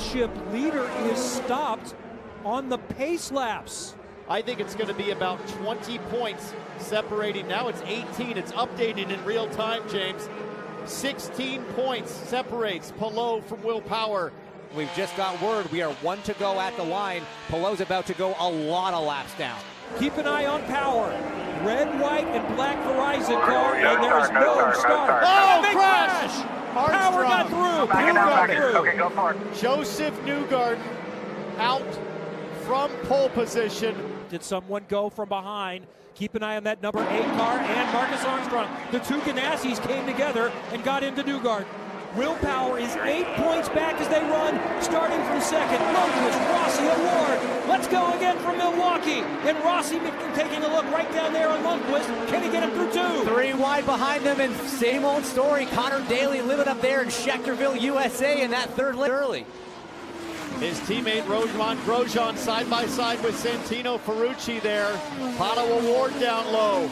championship leader is stopped on the pace laps. I think it's going to be about 20 points separating. Now it's 18. It's updated in real time, James. 16 points separates Palou from Will Power. We've just got word we are 1 to go at the line. Palou's about to go a lot of laps down. Keep an eye on Power. Red, white, and black Verizon car, and there's no start. Oh, big crash! Power got through. Okay, go for it. Joseph Newgarden out from pole position. Did someone go from behind? Keep an eye on that number 8 car and Marcus Armstrong. The two Ganassis came together and got into Newgarden. Will Power is 8 points back as they run, starting from second. Lundqvist, Rossi, Award. Let's go again from Milwaukee. And Rossi taking a look right down there on Lundqvist. Can he get him through 2? 3 wide behind them, and same old story. Connor Daly living up there in Schechterville, USA, in that third lane early. His teammate Roman Grosjean side by side with Santino Ferrucci there. Pato Award down low.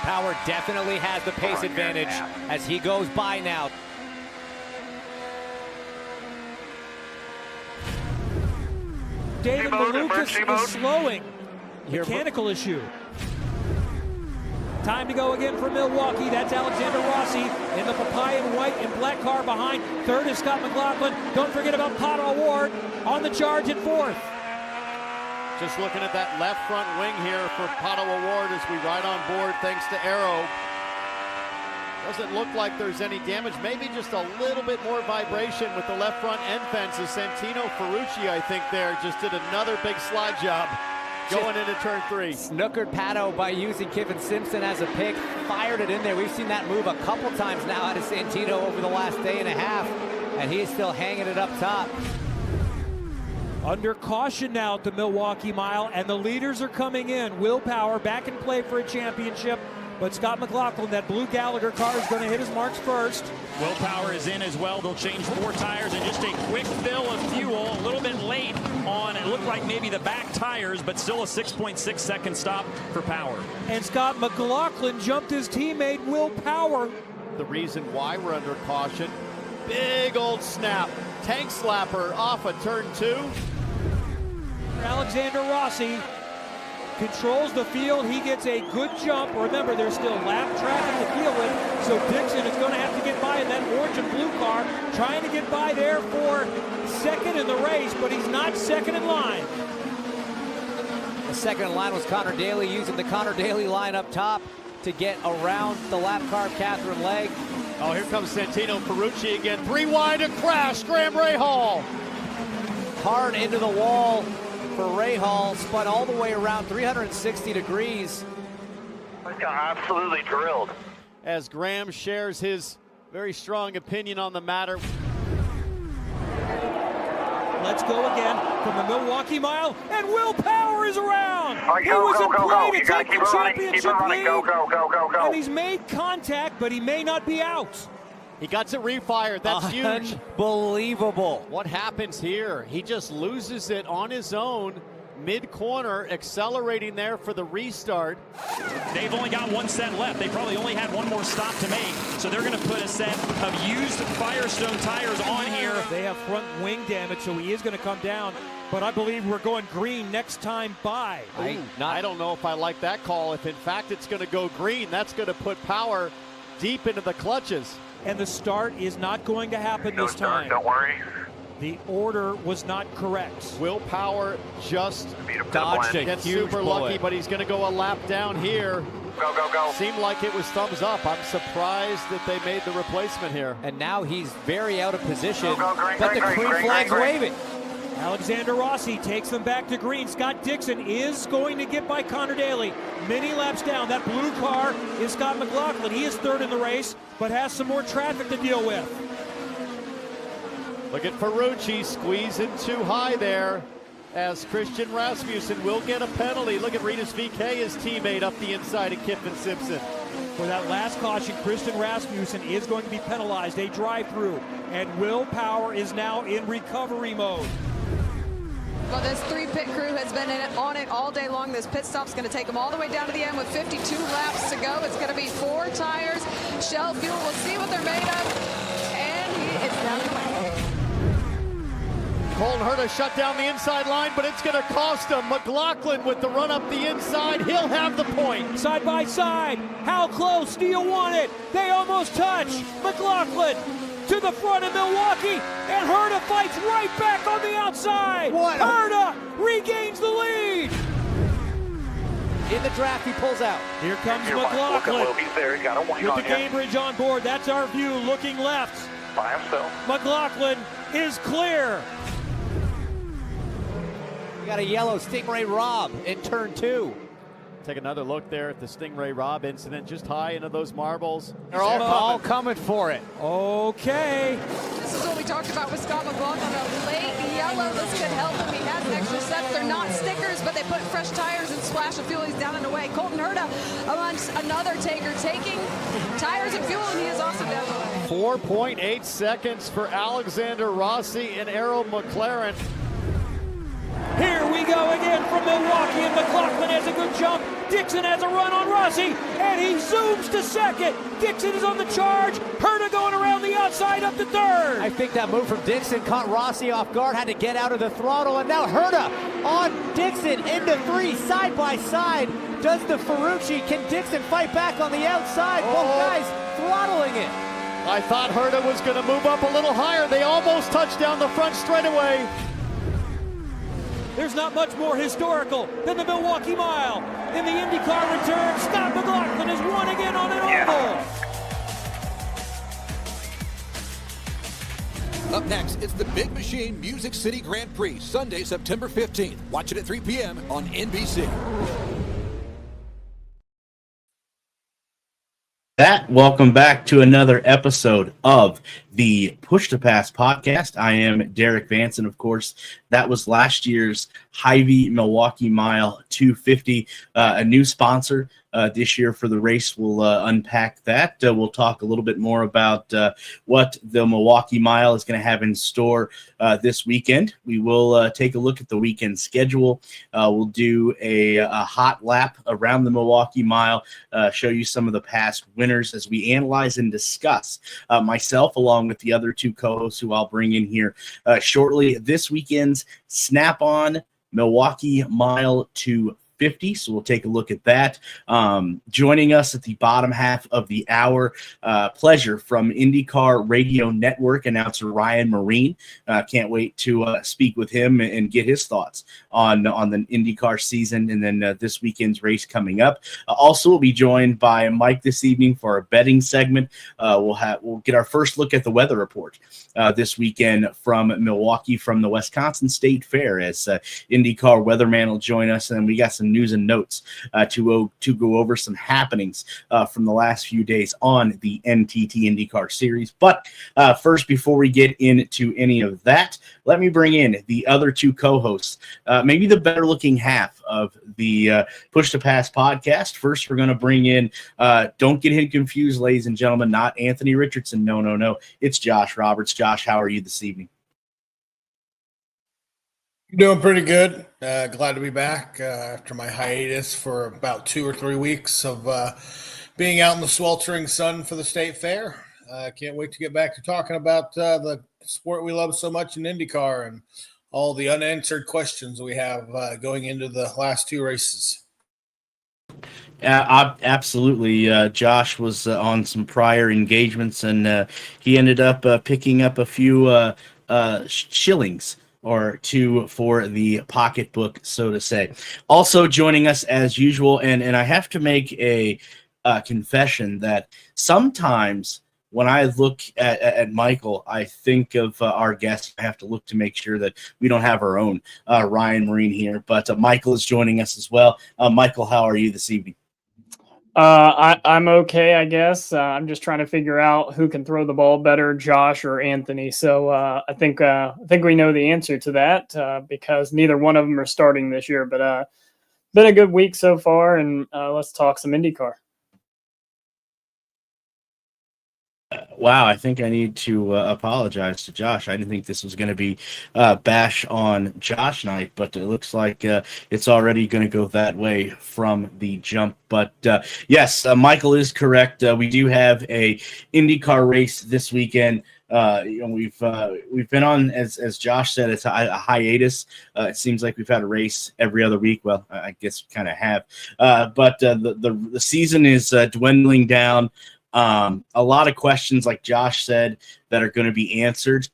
Power definitely has the pace advantage as he goes by now. David Malukas is slowing. Mechanical issue. Time to go again for Milwaukee. That's Alexander Rossi in the papaya and white and black car behind. Third is Scott McLaughlin. Don't forget about Pato Award on the charge at 4th. Just looking at that left front wing here for Pato Award as we ride on board thanks to Aero. Doesn't look like there's any damage, maybe just a little bit more vibration with the left front end fences. Santino Ferrucci, I think there, just did another big slide job going into turn 3. Snookered Pato by using Kevin Simpson as a pick, fired it in there. We've seen that move a couple times now out of Santino over the last day and a half, and he is still hanging it up top. Under caution now at the Milwaukee Mile, and the leaders are coming in. Will Power back in play for a championship, but Scott McLaughlin, that blue Gallagher car, is going to hit his marks first. Will Power is in as well. They'll change 4 tires and just a quick fill of fuel. A little bit late on, it looked like maybe the back tires, but still a 6.6 second stop for Power. And Scott McLaughlin jumped his teammate Will Power. The reason why we're under caution, big old snap. Tank slapper off of turn 2. Alexander Rossi controls the field. He gets a good jump. Remember, there's still lap traffic to deal with, so Dixon is going to have to get by in that orange and blue car, trying to get by there for second in the race, but he's not second in line. The second in line was Connor Daly, using the Connor Daly line up top to get around the lap car of Catherine Legg. Oh, here comes Santino Ferrucci again. 3 wide, a crash. Graham Rahal. Hard into the wall for Rahal, spun all the way around 360 degrees. Got absolutely drilled. As Graham shares his very strong opinion on the matter. Let's go again from the Milwaukee Mile, and Will Power is around. Right, He go, was go, in go, play go. to take the championship lead. Go, go, go, go, go. And he's made contact, but he may not be out. He got it refired. That's huge. Unbelievable. What happens here? He just loses it on his own, mid-corner, accelerating there for the restart. They've only got 1 set left. They probably only had 1 more stop to make, so they're going to put a set of used Firestone tires on here. They have front wing damage, so he is going to come down, but I believe we're going green next time by. I don't know if I like that call. If in fact it's going to go green, that's going to put Power deep into the clutches. And the start is not going to happen this time. Don't worry. The order was not correct. Will Power just Dodged a gets huge super bullet. lucky, but he's going to go a lap down here. Go, go, go. Seemed like it was thumbs up. I'm surprised that they made the replacement here. And now he's very out of position, Go, go, green, but green, the green, green green, flag's green, green. waving. Alexander Rossi takes them back to green. Scott Dixon is going to get by Connor Daly. Many laps down. That blue car is Scott McLaughlin. He is third in the race, but has some more traffic to deal with. Look at Ferrucci squeezing too high there as Christian Rasmussen will get a penalty. Look at Rinus VK, his teammate, up the inside of Kevin Simpson. For that last caution, Christian Rasmussen is going to be penalized, a drive-through, and Will Power is now in recovery mode. Well, this 3-pit crew has been on it all day long. This pit stop's going to take them all the way down to the end with 52 laps to go. It's going to be 4 tires, Shell fuel. We'll see what they're made of. And he It's down the way. Colton Herta shut down the inside line, but it's going to cost him. McLaughlin with the run up the inside. He'll have the point. Side by side. How close do you want it? They almost touch. McLaughlin to the front of Milwaukee, and Herta fights right back on the outside. Herta regains the lead. In the draft, he pulls out. Here comes Look at McLaughlin Will. He's there. He's got a wing with on the him. Cambridge on board. That's our view looking left. By himself. McLaughlin is clear. We got a yellow Stingray Rob in turn 2. Take another look there at the Stingray Rob incident, just high into those marbles. They're all coming for it. Okay. This is what we talked about with Scott McLaughlin, a late yellow. This could help him. He has extra sets. They're not stickers, but they put fresh tires and splash of fuel. He's down and away. Colton Herta amongst another taker, taking tires and fuel, and he is also down the way. 4.8 seconds for Alexander Rossi and Arrow McLaren. Here we go again from Milwaukee, and McLaughlin has a good jump. Dixon has a run on Rossi, and he zooms to second. Dixon is on the charge. Herta going around the outside up to third. I think that move from Dixon caught Rossi off guard, had to get out of the throttle, and now Herta on Dixon into 3, side by side. Does the Ferrucci. Can Dixon fight back on the outside? Both guys throttling it. I thought Herta was going to move up a little higher. They almost touched down the front straightaway. There's not much more historical than the Milwaukee Mile. In the IndyCar return, Scott McLaughlin has won again on an oval. Up next, it's the Big Machine Music City Grand Prix, Sunday, September 15th. Watch it at 3 p.m. on NBC. Welcome back to another episode of the Push to Pass podcast. I am Derik Vance, and of course, that was last year's Hy-Vee Milwaukee Mile 250, a new sponsor this year for the race. We'll unpack that. We'll talk a little bit more about what the Milwaukee Mile is going to have in store this weekend. We will take a look at the weekend schedule. We'll do a hot lap around the Milwaukee Mile, show you some of the past winners as we analyze and discuss. Myself, along with the other two co-hosts who I'll bring in here shortly, this weekend's Snap-on Milwaukee Mile 250. So we'll take a look at that. Joining us at the bottom half of the hour, pleasure from IndyCar Radio Network announcer Ryan Myrehn. Can't wait to speak with him and get his thoughts on the IndyCar season and then this weekend's race coming up. Also, we'll be joined by Mike this evening for our betting segment. We'll get our first look at the weather report this weekend from Milwaukee, from the Wisconsin State Fair, as IndyCar Weatherman will join us, and we got some news and notes to go over some happenings from the last few days on the NTT IndyCar Series. But first, before we get into any of that, let me bring in the other two co-hosts, maybe the better-looking half of the Push to Pass podcast. First, we're going to bring in, don't get him confused, ladies and gentlemen, not Anthony Richardson. No. It's Josh Roberts. Josh, how are you this evening? Doing pretty good. Glad to be back after my hiatus for about 2 or 3 weeks of being out in the sweltering sun for the State Fair. Can't wait to get back to talking about the sport we love so much in IndyCar and all the unanswered questions we have going into the last 2 races. Absolutely. Josh was on some prior engagements, and he ended up picking up a few shillings or 2 for the pocketbook, so to say. Also joining us as usual, and I have to make a confession that sometimes when I look at Michael, I think of our guest. I have to look to make sure that we don't have our own Ryan Myrehn here, but Michael is joining us as well. Michael, how are you this evening? I'm okay, I guess. I'm just trying to figure out who can throw the ball better, Josh or Anthony. So I think we know the answer to that because neither one of them are starting this year. But been a good week so far, and let's talk some IndyCar. Wow, I think I need to apologize to Josh. I didn't think this was going to be bash on Josh night, but it looks like it's already going to go that way from the jump. But yes, Michael is correct. We do have a IndyCar race this weekend. We've been on, as Josh said, it's a hiatus. It seems like we've had a race every other week. Well, I guess we kind of have, but the season is dwindling down. A lot of questions, like Josh said, that are going to be answered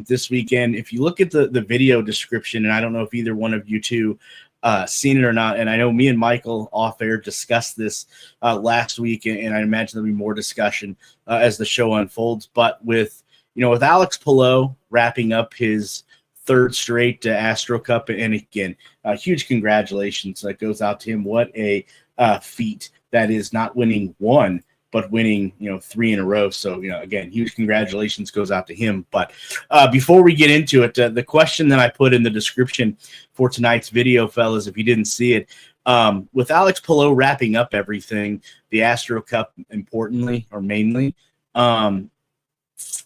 this weekend. If you look at the video description, and I don't know if either one of you two seen it or not, and I know me and Michael off air discussed this last week, and I imagine there'll be more discussion as the show unfolds. But with Alex Palou wrapping up his third straight Astro Cup, and again, huge congratulations goes out to him. What a feat that is, not winning one, but winning, 3 in a row. So, again, huge congratulations goes out to him. But before we get into it, the question that I put in the description for tonight's video, fellas, if you didn't see it, with Alex Palou wrapping up everything, the Astro Cup importantly or mainly,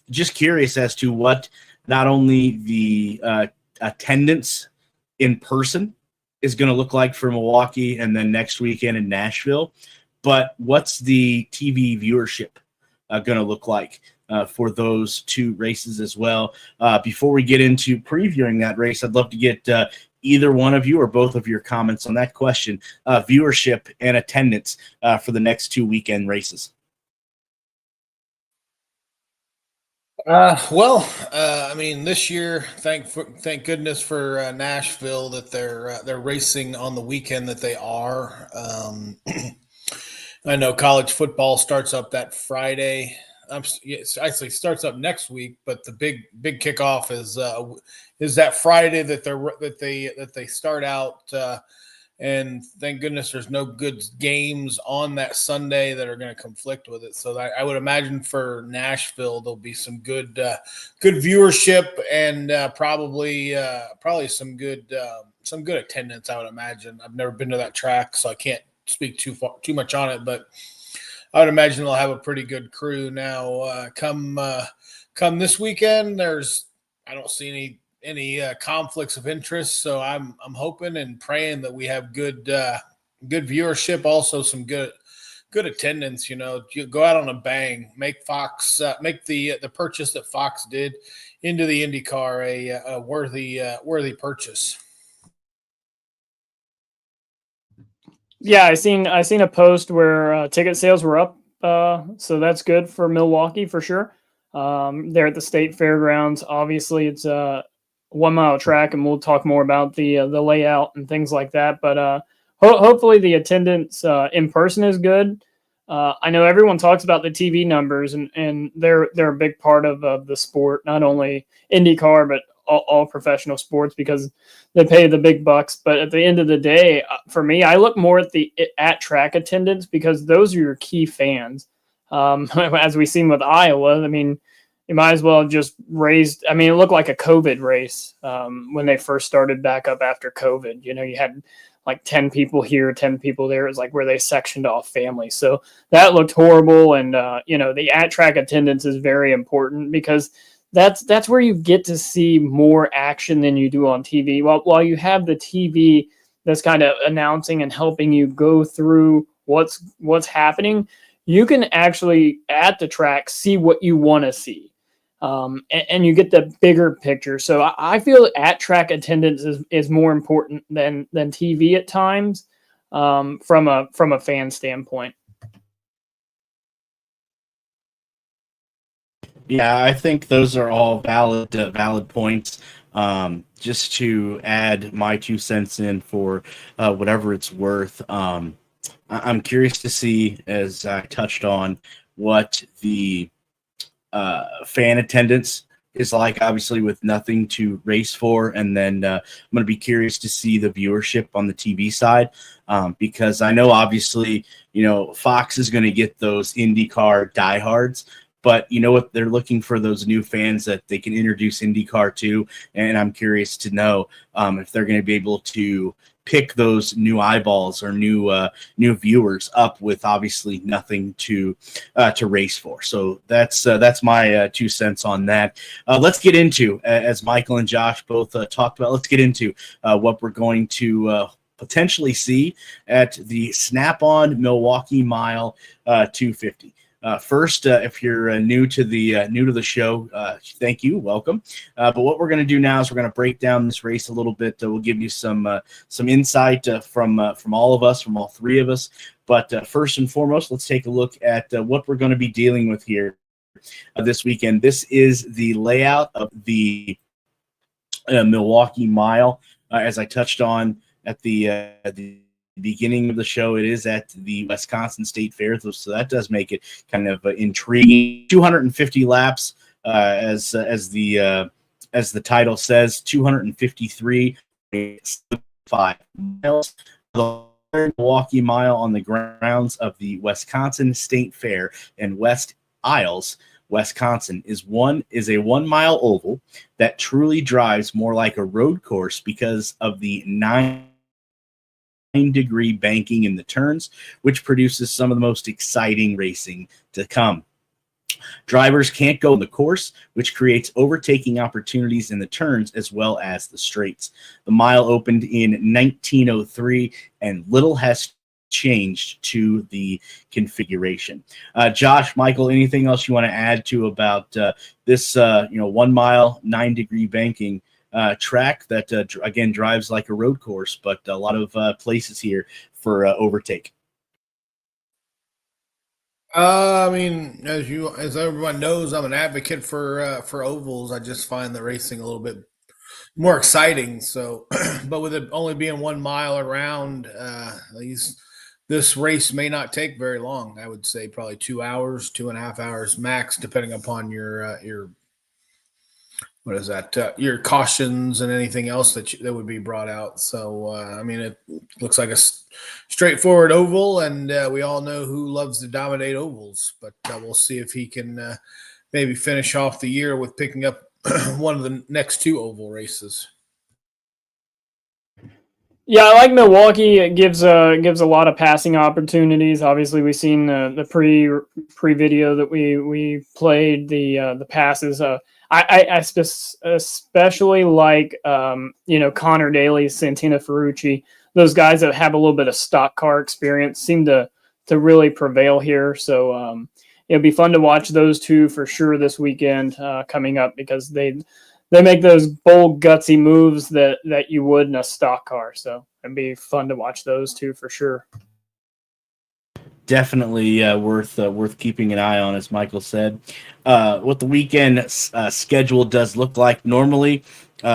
just curious as to what not only the attendance in person is going to look like for Milwaukee and then next weekend in Nashville, but what's the TV viewership going to look like for those two races as well? Before we get into previewing that race, I'd love to get either one of you or both of your comments on that question, viewership and attendance for the next 2 weekend races. I mean, this year, thank goodness for Nashville that they're racing on the weekend that they are. I know college football starts up that Friday. It actually starts up next week, but the big kickoff is that Friday that they start out. And thank goodness there's no good games on that Sunday that are going to conflict with it. So I would imagine for Nashville there'll be some good viewership and probably some good attendance. I would imagine. I've never been to that track, so I can't speak too much on it, but I would imagine they'll have a pretty good crew. Now, come this weekend, I don't see any conflicts of interest, so I'm hoping and praying that we have good viewership, also some good attendance. You go out on a bang, make Fox make the purchase that Fox did into the IndyCar a worthy purchase. Yeah, I seen a post where ticket sales were up, so that's good for Milwaukee for sure. They're at the state fairgrounds. Obviously, it's a 1 mile track, and we'll talk more about the layout and things like that. But hopefully, the attendance in person is good. I know everyone talks about the TV numbers, and they're a big part of the sport, not only IndyCar but all professional sports, because they pay the big bucks. But at the end of the day, for me, I look more at the at-track attendance, because those are your key fans. As we've seen with Iowa, I mean, you might as well have just raised. I mean, it looked like a COVID race when they first started back up after COVID. You had like 10 people here, 10 people there. It was like where they sectioned off families. So that looked horrible. And, the at-track attendance is very important, because that's where you get to see more action than you do on TV. While you have the TV that's kind of announcing and helping you go through what's happening, you can actually at the track see what you want to see, and you get the bigger picture. So I feel at track attendance is more important than TV at times, from a fan standpoint. Yeah, I think those are all valid points. Just to add my 2 cents in for whatever it's worth, I'm curious to see, as I touched on, what the fan attendance is like, obviously with nothing to race for. And then I'm going to be curious to see the viewership on the TV side, because I know obviously, Fox is going to get those IndyCar diehards, But you know what? They're looking for those new fans that they can introduce IndyCar to, and I'm curious to know if they're going to be able to pick those new eyeballs or new viewers up with obviously nothing to race for. So that's my 2 cents on that. Let's get into, as Michael and Josh both talked about, let's get into what we're going to potentially see at the Snap-on Milwaukee Mile 250. First, if you're new to the show, thank you, welcome. But what we're going to do now is we're going to break down this race a little bit. We'll give you some insight from all of us, from all three of us. But first and foremost, let's take a look at what we're going to be dealing with here this weekend. This is the layout of the Milwaukee Mile, as I touched on at the beginning of the show. It is at the Wisconsin State Fair, so that does make it kind of intriguing. 250 laps, as the title says, 253.5 miles. The Milwaukee Mile on the grounds of the Wisconsin State Fair in West Isles, Wisconsin, is a 1 mile oval that truly drives more like a road course because of the 9-degree banking in the turns, which produces some of the most exciting racing to come. Drivers can't go on the course, which creates overtaking opportunities in the turns as well as the straights. The mile opened in 1903, and little has changed to the configuration. Josh, Michael, anything else you want to add to about this 1 mile 9-degree banking track that again drives like a road course, but a lot of places here for overtake? I mean, as everyone knows, I'm an advocate for ovals. I just find the racing a little bit more exciting. So, but with it only being 1 mile around, this race may not take very long. I would say probably 2 hours, 2.5 hours max, depending upon your what is that? Your cautions and anything else that would be brought out. So, I mean, it looks like a straightforward oval, and we all know who loves to dominate ovals. But we'll see if he can maybe finish off the year with picking up one of the next 2 oval races. Yeah, I like Milwaukee. It gives a lot of passing opportunities. Obviously, we've seen the pre video that we played, the passes. I especially like Connor Daly, Santina Ferrucci, those guys that have a little bit of stock car experience seem to really prevail here. So it'll be fun to watch those two for sure this weekend coming up, because they make those bold, gutsy moves that you would in a stock car. So it'd be fun to watch those two for sure. Definitely worth keeping an eye on, as Michael said. What the weekend schedule does look like normally.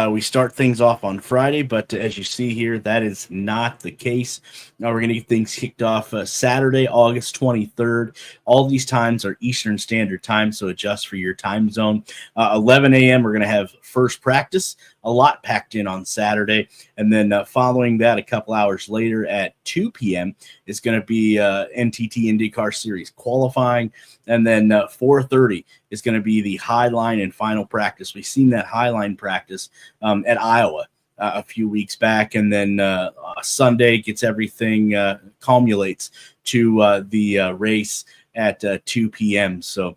We start things off on Friday, but as you see here, that is not the case. Now we're going to get things kicked off Saturday, August 23rd. All these times are Eastern Standard Time, so adjust for your time zone. 11 a.m., we're going to have first practice, a lot packed in on Saturday. And then following that, a couple hours later at 2 p.m. is going to be NTT IndyCar Series qualifying. And then 4:30 is going to be the Highline and final practice. We've seen that Highline practice at Iowa a few weeks back. And then Sunday gets everything, culminates to the race at 2 p.m. So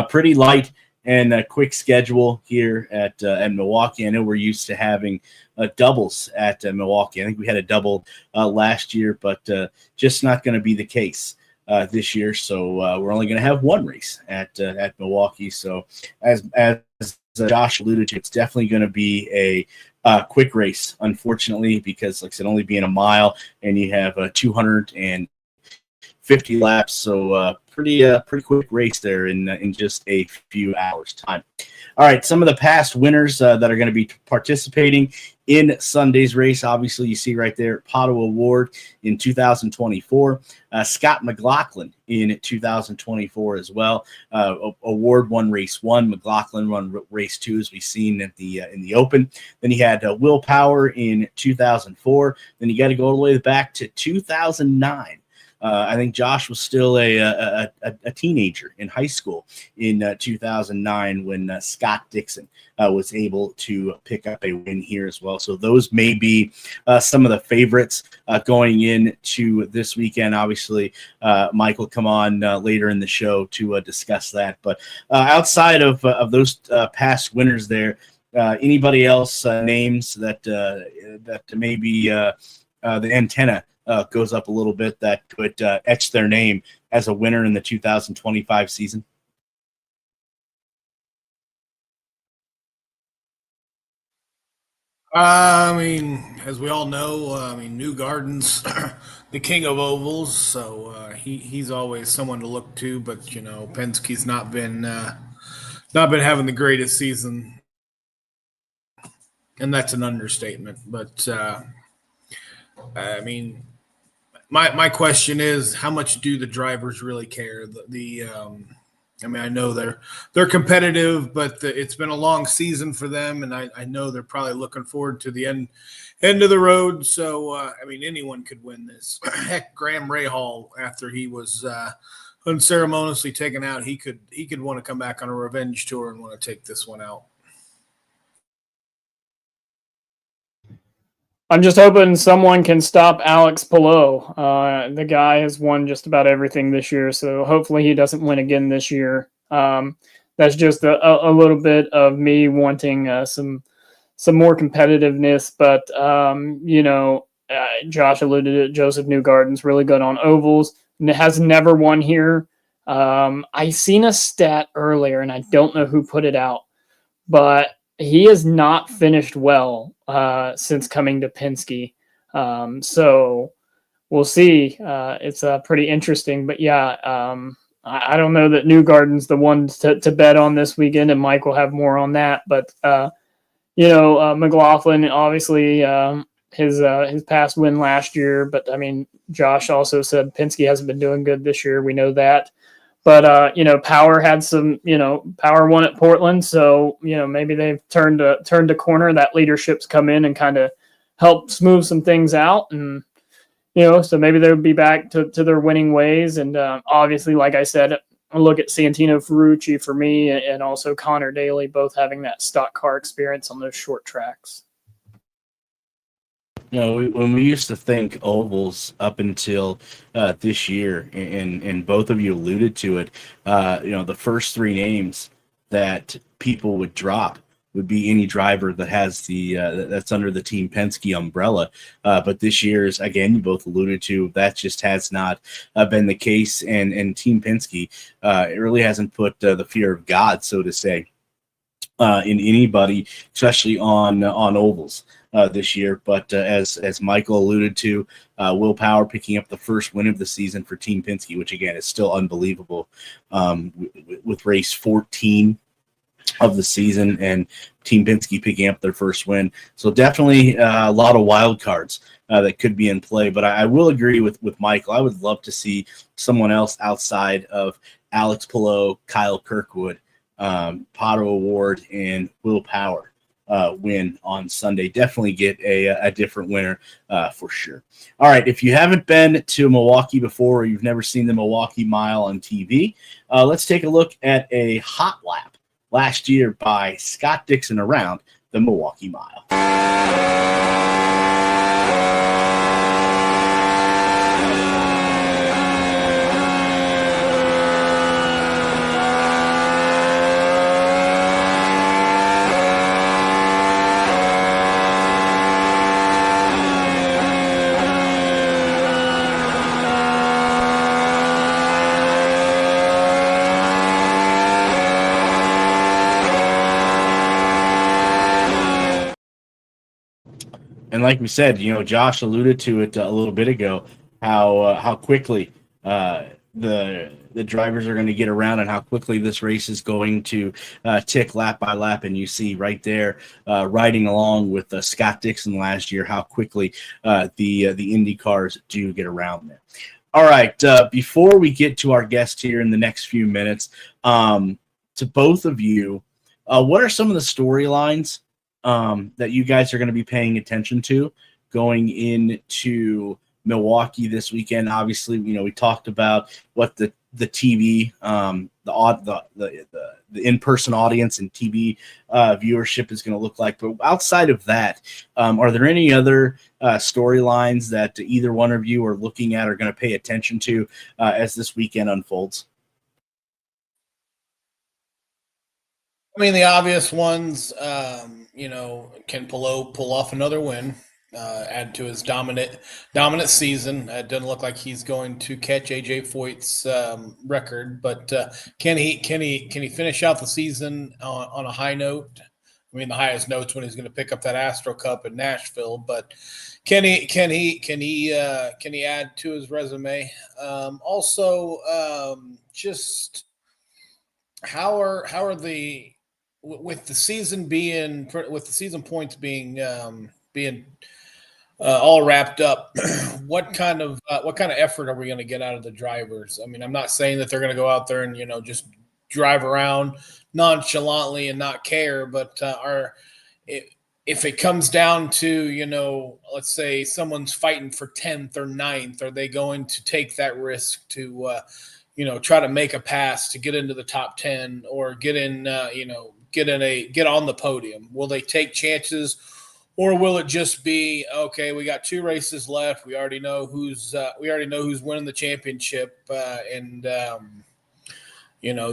pretty light and a quick schedule here at Milwaukee. I know we're used to having doubles at Milwaukee. I think we had a double last year, but just not going to be the case this year. So we're only going to have one race at Milwaukee. So as Josh alluded to, it's definitely going to be a quick race, unfortunately, because like I said, only being a mile and you have 250 laps. So pretty quick race there in just a few hours time. All right, some of the past winners that are going to be participating in Sunday's race. Obviously, you see right there, Palou Award in 2024. Scott McLaughlin in 2024 as well. Award won race 1. McLaughlin won race 2, as we've seen at in the Open. Then you had Will Power in 2004. Then you got to go all the way back to 2009. I think Josh was still a teenager in high school in 2009 when Scott Dixon was able to pick up a win here as well. So those may be some of the favorites going into this weekend. Obviously, Mike will come on later in the show to discuss that. But outside of those past winners there, anybody else names that maybe the antenna goes up a little bit that could etch their name as a winner in the 2025 season? I mean, as we all know, Newgarden's the king of ovals, so he's always someone to look to. But Penske's not been having the greatest season, and that's an understatement. But my question is, how much do the drivers really care? I know they're competitive, but it's been a long season for them, and I know they're probably looking forward to the end of the road. So anyone could win this. Heck, Graham Rahal, after he was unceremoniously taken out, he could want to come back on a revenge tour and want to take this one out. I'm just hoping someone can stop Alex Palou. The guy has won just about everything this year, so hopefully he doesn't win again this year. That's just a little bit of me wanting some more competitiveness. But Josh alluded to it. Joseph Newgarden's really good on ovals and has never won here. I seen a stat earlier, and I don't know who put it out, but he has not finished well since coming to Penske. So we'll see. It's pretty interesting. But yeah, I don't know that Newgarden's the one to bet on this weekend, and Mike will have more on that. But, McLaughlin, obviously, his past win last year. But, Josh also said Penske hasn't been doing good this year. We know that. But, Power had some, Power won at Portland. So, maybe they've turned a corner. That leadership's come in and kind of helped smooth some things out. And, so maybe they'll be back to their winning ways. And obviously, like I said, I look at Santino Ferrucci for me and also Connor Daly, both having that stock car experience on those short tracks. When we used to think ovals up until this year, and both of you alluded to it, the first three names that people would drop would be any driver that has that's under the Team Penske umbrella. But this year's, again, you both alluded to, that just has not been the case. And Team Penske, it really hasn't put the fear of God, so to say, in anybody, especially on ovals this year. But as Michael alluded to, Will Power picking up the first win of the season for Team Penske, which again is still unbelievable, with race 14 of the season and Team Penske picking up their first win. So definitely a lot of wild cards that could be in play. But I will agree with Michael. I would love to see someone else outside of Alex Palou, Kyle Kirkwood, Pato O'Ward, and Will Power win on Sunday. Definitely get a different winner for sure. All right, if you haven't been to Milwaukee before, or you've never seen the Milwaukee Mile on TV, let's take a look at a hot lap last year by Scott Dixon around the Milwaukee Mile. And like we said, Josh alluded to it a little bit ago, how quickly the drivers are going to get around and how quickly this race is going to tick lap by lap. And you see right there, riding along with Scott Dixon last year, how quickly the Indy cars do get around there. All right, before we get to our guest here in the next few minutes, to both of you, what are some of the storylines that you guys are going to be paying attention to going into Milwaukee this weekend. Obviously, we talked about what the TV, the in-person audience and TV viewership is going to look like. But outside of that, are there any other storylines that either one of you are looking at or going to pay attention to as this weekend unfolds? I mean, the obvious ones, can Palou pull off another win, add to his dominant season? It doesn't look like he's going to catch AJ Foyt's record, but can he finish out the season on a high note? I mean, the highest note's when he's going to pick up that Astro Cup in Nashville, but can he add to his resume? Just how are the with the season points being all wrapped up, what kind of effort are we going to get out of the drivers? I mean, I'm not saying that they're going to go out there and just drive around nonchalantly and not care, but if it comes down to let's say someone's fighting for 10th or 9th, are they going to take that risk to try to make a pass to get into the top 10 or get on the podium? Will they take chances, or will it just be, okay, we got 2 races left, we already know who's winning the championship, and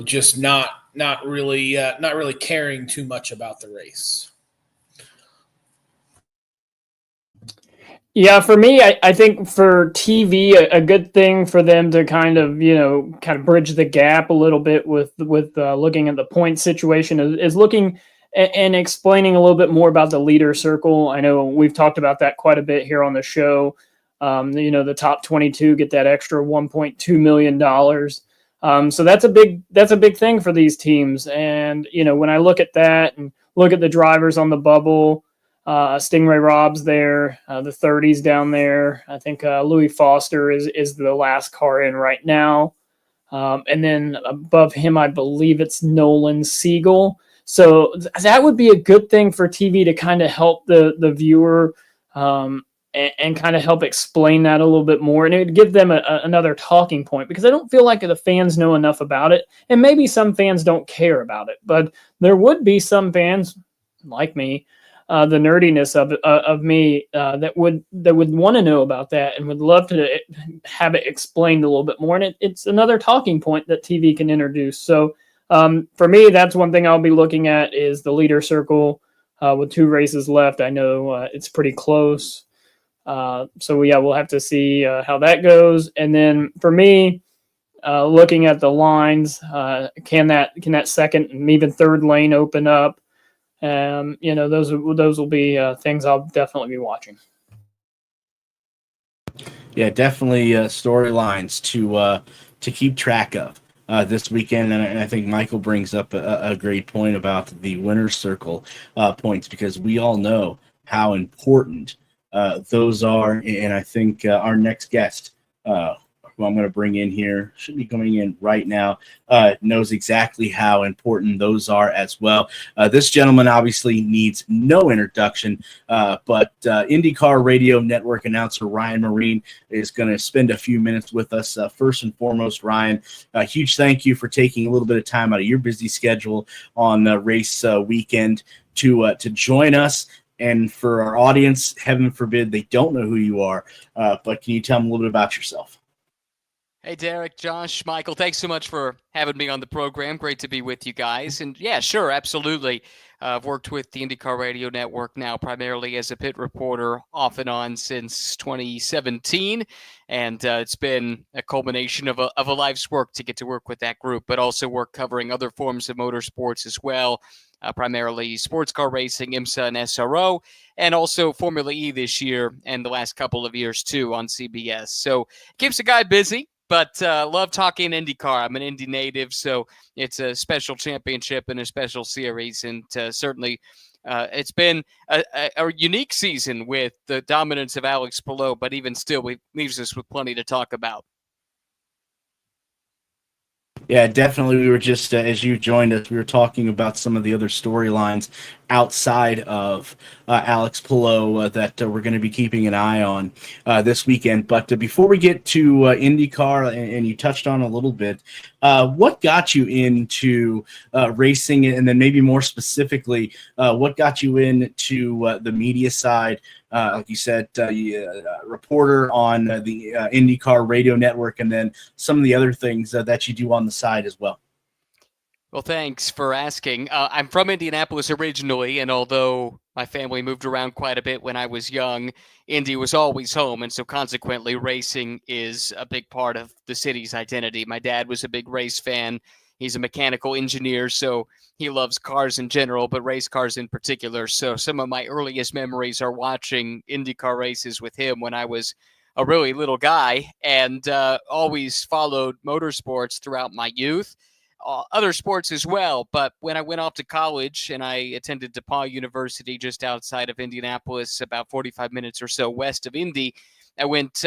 just not really caring too much about the race? Yeah, for me, I think for TV, a good thing for them to kind of bridge the gap a little bit with looking at the point situation is looking and explaining a little bit more about the leader circle. I know we've talked about that quite a bit here on the show. The top 22 get that extra $1.2 million. So that's a big thing for these teams. And, when I look at that and look at the drivers on the bubble, Stingray Rob's there, the 30s down there. I think Louis Foster is the last car in right now. And then above him, I believe it's Nolan Siegel. So that would be a good thing for TV to kind of help the viewer and kind of help explain that a little bit more. And it would give them another talking point, because I don't feel like the fans know enough about it. And maybe some fans don't care about it, but there would be some fans like me, the nerdiness of me that would want to know about that and would love to have it explained a little bit more. And it's another talking point that TV can introduce. So for me, that's one thing I'll be looking at is the leader circle with 2 races left. I know it's pretty close. So yeah, we'll have to see how that goes. And then for me, looking at the lines, can that second and even third lane open up? Those will be things I'll definitely be watching. Yeah, definitely storylines to keep track of this weekend, and I think Michael brings up a great point about the winner's circle points, because we all know how important those are, and I think our next guest, who I'm going to bring in here, should be coming in right now, knows exactly how important those are as well. This gentleman obviously needs no introduction, but IndyCar Radio Network announcer Ryan Myrehn is going to spend a few minutes with us. First and foremost, Ryan, a huge thank you for taking a little bit of time out of your busy schedule on race weekend to join us. And for our audience, heaven forbid they don't know who you are, but can you tell them a little bit about yourself? Hey, Derik, Josh, Michael, thanks so much for having me on the program. Great to be with you guys. And yeah, sure, absolutely. I've worked with the IndyCar Radio Network now primarily as a pit reporter off and on since 2017. And it's been a culmination of a life's work to get to work with that group, but also work covering other forms of motorsports as well, primarily sports car racing, IMSA and SRO, and also Formula E this year and the last couple of years too on CBS. So keeps a guy busy. But love talking IndyCar. I'm an Indy native, so it's a special championship and a special series. And certainly it's been a unique season with the dominance of Alex Palou, but even still, it leaves us with plenty to talk about. Yeah, definitely. We were just, as you joined us, we were talking about some of the other storylines outside of Alex Palou that we're going to be keeping an eye on this weekend. But before we get to IndyCar, and you touched on a little bit, what got you into racing, and then maybe more specifically, what got you into the media side? Like you said, reporter on the IndyCar radio network, and then some of the other things that you do on the side as well. Well, thanks for asking. I'm from Indianapolis originally, and although my family moved around quite a bit when I was young, Indy was always home, and so consequently, racing is a big part of the city's identity. My dad was a big race fan. He's a mechanical engineer, so he loves cars in general, but race cars in particular. So some of my earliest memories are watching IndyCar races with him when I was a really little guy, and always followed motorsports throughout my youth. Other sports as well, but when I went off to college and I attended DePaul University just outside of Indianapolis, about 45 minutes or so west of Indy, I went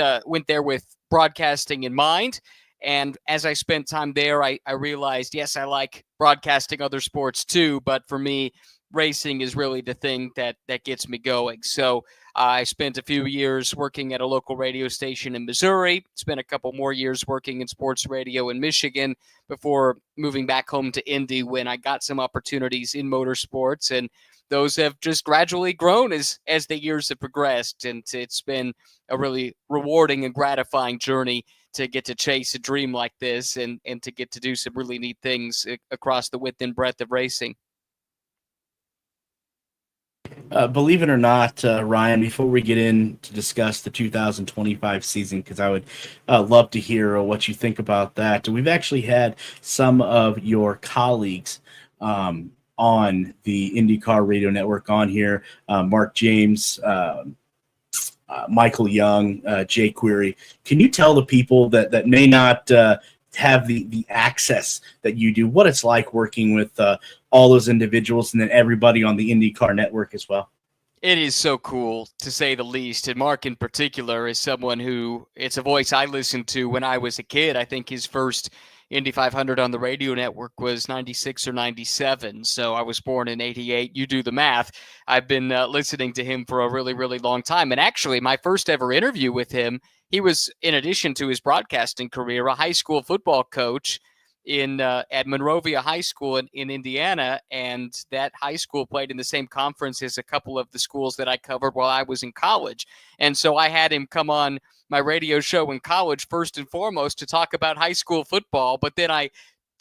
there with broadcasting in mind. And as I spent time there, I realized, yes, I like broadcasting other sports too, but for me, racing is really the thing that gets me going. So I spent a few years working at a local radio station in Missouri, spent a couple more years working in sports radio in Michigan before moving back home to Indy when I got some opportunities in motorsports. And those have just gradually grown as the years have progressed. And it's been a really rewarding and gratifying journey to get to chase a dream like this and to get to do some really neat things across the width and breadth of racing. Believe it or not, Ryan, before we get in to discuss the 2025 season, because I would love to hear what you think about that. We've actually had some of your colleagues on the IndyCar Radio Network on here, Mark James, Michael Young, Jay Query. Can you tell the people that may not have the access that you do, what it's like working with all those individuals and then everybody on the IndyCar network as well? It is so cool, to say the least. And Mark in particular is someone who, it's a voice I listened to when I was a kid. I think his first Indy 500 on the radio network was 96 or 97. So I was born in 88. You do the math. I've been listening to him for a really, really long time. And actually, my first ever interview with him, he was, in addition to his broadcasting career, a high school football coach at Monrovia High School in Indiana, and that high school played in the same conference as a couple of the schools that I covered while I was in college. And so I had him come on my radio show in college first and foremost to talk about high school football, but then I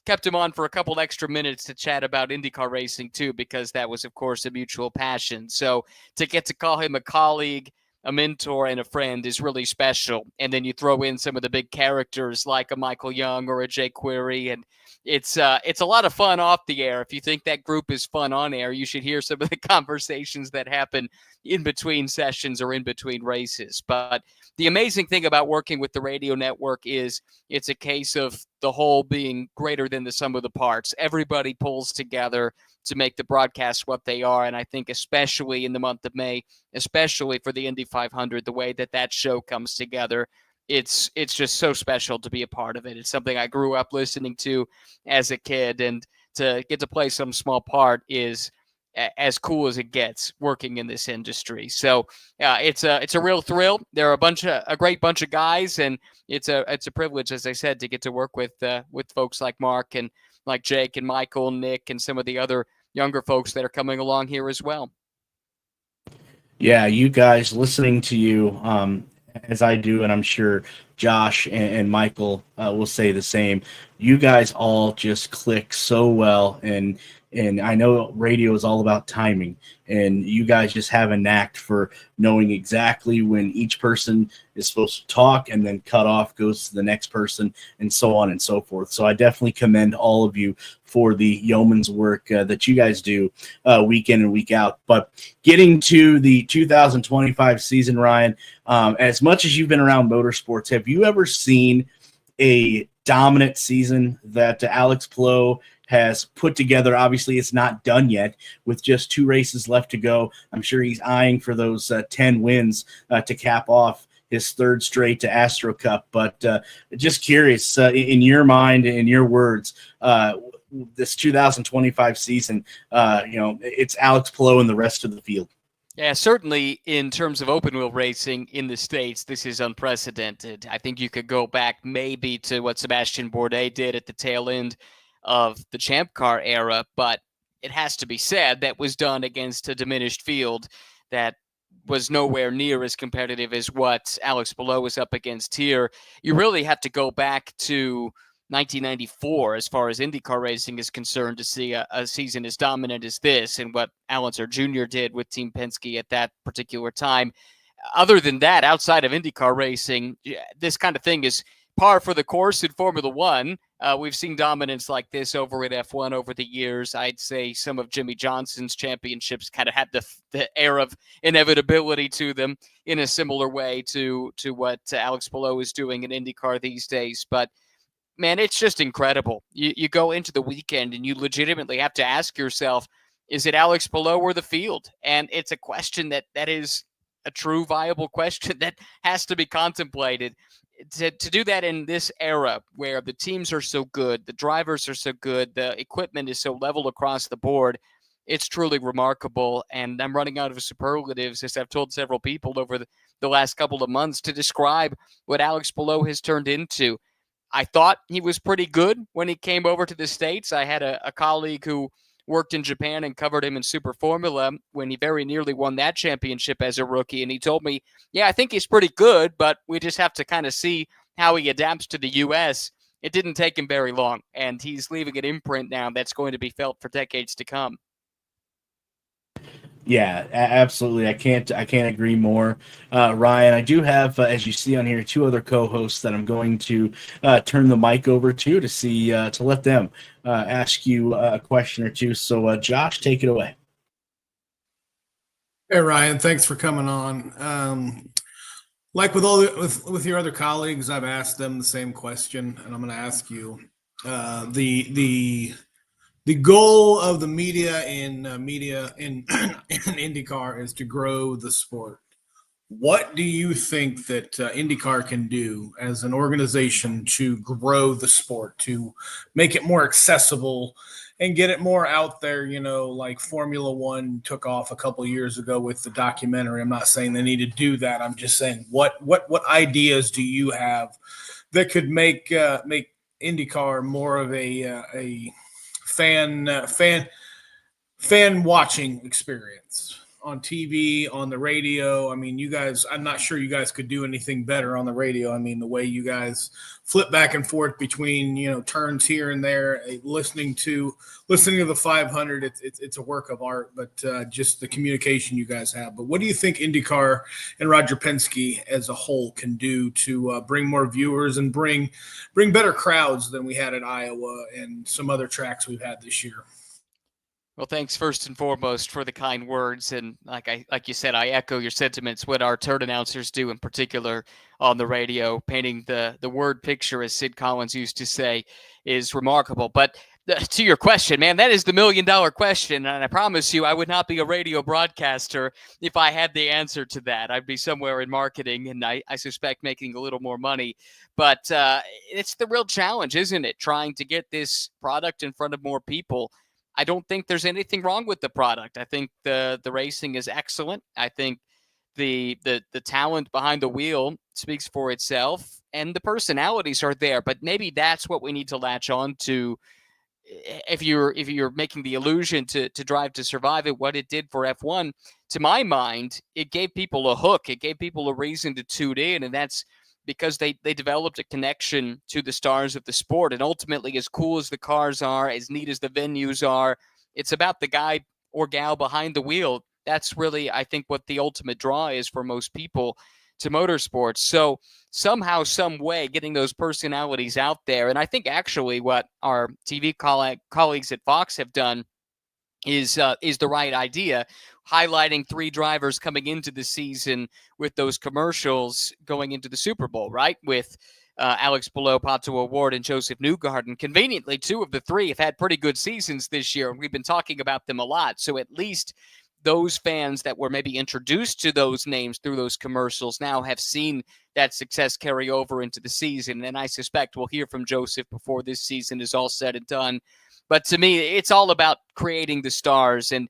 kept him on for a couple extra minutes to chat about IndyCar racing too, because that was, of course, a mutual passion. So to get to call him a colleague, a mentor, and a friend is really special. And then you throw in some of the big characters like a Michael Young or a Jay Query, and it's a lot of fun off the air. If you think that group is fun on air, you should hear some of the conversations that happen in between sessions or in between races. But the amazing thing about working with the radio network is it's a case of the whole being greater than the sum of the parts. Everybody pulls together to make the broadcasts what they are. And I think especially in the month of May, especially for the Indy 500, the way that show comes together, it's just so special to be a part of it. It's something I grew up listening to as a kid, and to get to play some small part is as cool as it gets working in this industry. So it's a real thrill. There are a great bunch of guys, and it's a privilege, as I said, to get to work with folks like Mark and like Jake and Michael, Nick, and some of the other younger folks that are coming along here as well. Yeah, you guys, listening to you as I do, and I'm sure Josh and Michael will say the same. You guys all just click so well, and I know radio is all about timing, and you guys just have a knack for knowing exactly when each person is supposed to talk, and then cut off, goes to the next person, and so on and so forth. So I definitely commend all of you for the yeoman's work that you guys do week in and week out. But getting to the 2025 season, Ryan, as much as you've been around motorsports, have you ever seen a dominant season that Alex Palou has put together? Obviously, it's not done yet with just 2 races left to go. I'm sure he's eyeing for those 10 wins to cap off his 3rd straight to Astro Cup. But just curious, in your mind, in your words, this 2025 season, it's Alex Palou and the rest of the field. Yeah, certainly in terms of open wheel racing in the States, this is unprecedented. I think you could go back maybe to what Sebastian Bourdais did at the tail end of the Champ Car era, but it has to be said that was done against a diminished field that was nowhere near as competitive as what Alex Palou was up against here. You really have to go back to 1994 as far as IndyCar racing is concerned to see a season as dominant as this and what Al Unser Jr. did with Team Penske at that particular time. Other than that, outside of IndyCar racing, this kind of thing is par for the course in Formula One. We've seen dominance like this over at F1 over the years. I'd say some of Jimmy Johnson's championships kind of had the air of inevitability to them in a similar way to what Alex Palou is doing in IndyCar these days. But man, it's just incredible. You go into the weekend and you legitimately have to ask yourself, is it Alex Palou or the field? And it's a question that is a true viable question that has to be contemplated. To do that in this era where the teams are so good, the drivers are so good, the equipment is so level across the board, it's truly remarkable. And I'm running out of superlatives, as I've told several people over the last couple of months, to describe what Alex Palou has turned into. I thought he was pretty good when he came over to the States. I had a colleague who worked in Japan and covered him in Super Formula when he very nearly won that championship as a rookie. And he told me, yeah, I think he's pretty good, but we just have to kind of see how he adapts to the U.S. It didn't take him very long, and he's leaving an imprint now that's going to be felt for decades to come. Yeah, absolutely. I can't agree more. Ryan, I do have, as you see on here, two other co-hosts that I'm going to turn the mic over to see to let them ask you a question or two. So, Josh, take it away. Hey, Ryan, thanks for coming on. Like with your other colleagues, I've asked them the same question, and I'm going to ask you the goal of the media in IndyCar is to grow the sport. What do you think that IndyCar can do as an organization to grow the sport, to make it more accessible and get it more out there? Like Formula One took off a couple of years ago with the documentary. I'm not saying they need to do that. I'm just saying what ideas do you have that could make IndyCar more of a fan watching experience on TV, on the radio? I mean, you guys, I'm not sure you guys could do anything better on the radio. I mean, the way you guys flip back and forth between, turns here and there, listening to the 500, it's a work of art, but just the communication you guys have. But what do you think IndyCar and Roger Penske as a whole can do to bring more viewers and bring better crowds than we had at Iowa and some other tracks we've had this year? Well, thanks first and foremost for the kind words, and like you said, I echo your sentiments. What our turn announcers do, in particular on the radio, painting the word picture, as Sid Collins used to say, is remarkable. But to your question, man, that is the $1 million question, and I promise you, I would not be a radio broadcaster if I had the answer to that. I'd be somewhere in marketing, and I suspect making a little more money. But it's the real challenge, isn't it? Trying to get this product in front of more people. I don't think there's anything wrong with the product. I think the racing is excellent. I think the talent behind the wheel speaks for itself, and the personalities are there. But maybe that's what we need to latch on to. If you're making the allusion to Drive to Survive it, what it did for F1, to my mind, it gave people a hook. It gave people a reason to tune in, and that's because they developed a connection to the stars of the sport. And ultimately, as cool as the cars are, as neat as the venues are, it's about the guy or gal behind the wheel. That's really, I think, what the ultimate draw is for most people to motorsports. So somehow, some way, getting those personalities out there. And I think actually what our TV colleagues at Fox have done is the right idea, highlighting 3 drivers coming into the season with those commercials going into the Super Bowl, right? With Alex Palou, Pato O'Ward, and Joseph Newgarden. Conveniently, 2 of the 3 have had pretty good seasons this year, and we've been talking about them a lot. So at least those fans that were maybe introduced to those names through those commercials now have seen that success carry over into the season. And I suspect we'll hear from Joseph before this season is all said and done. But to me, it's all about creating the stars. And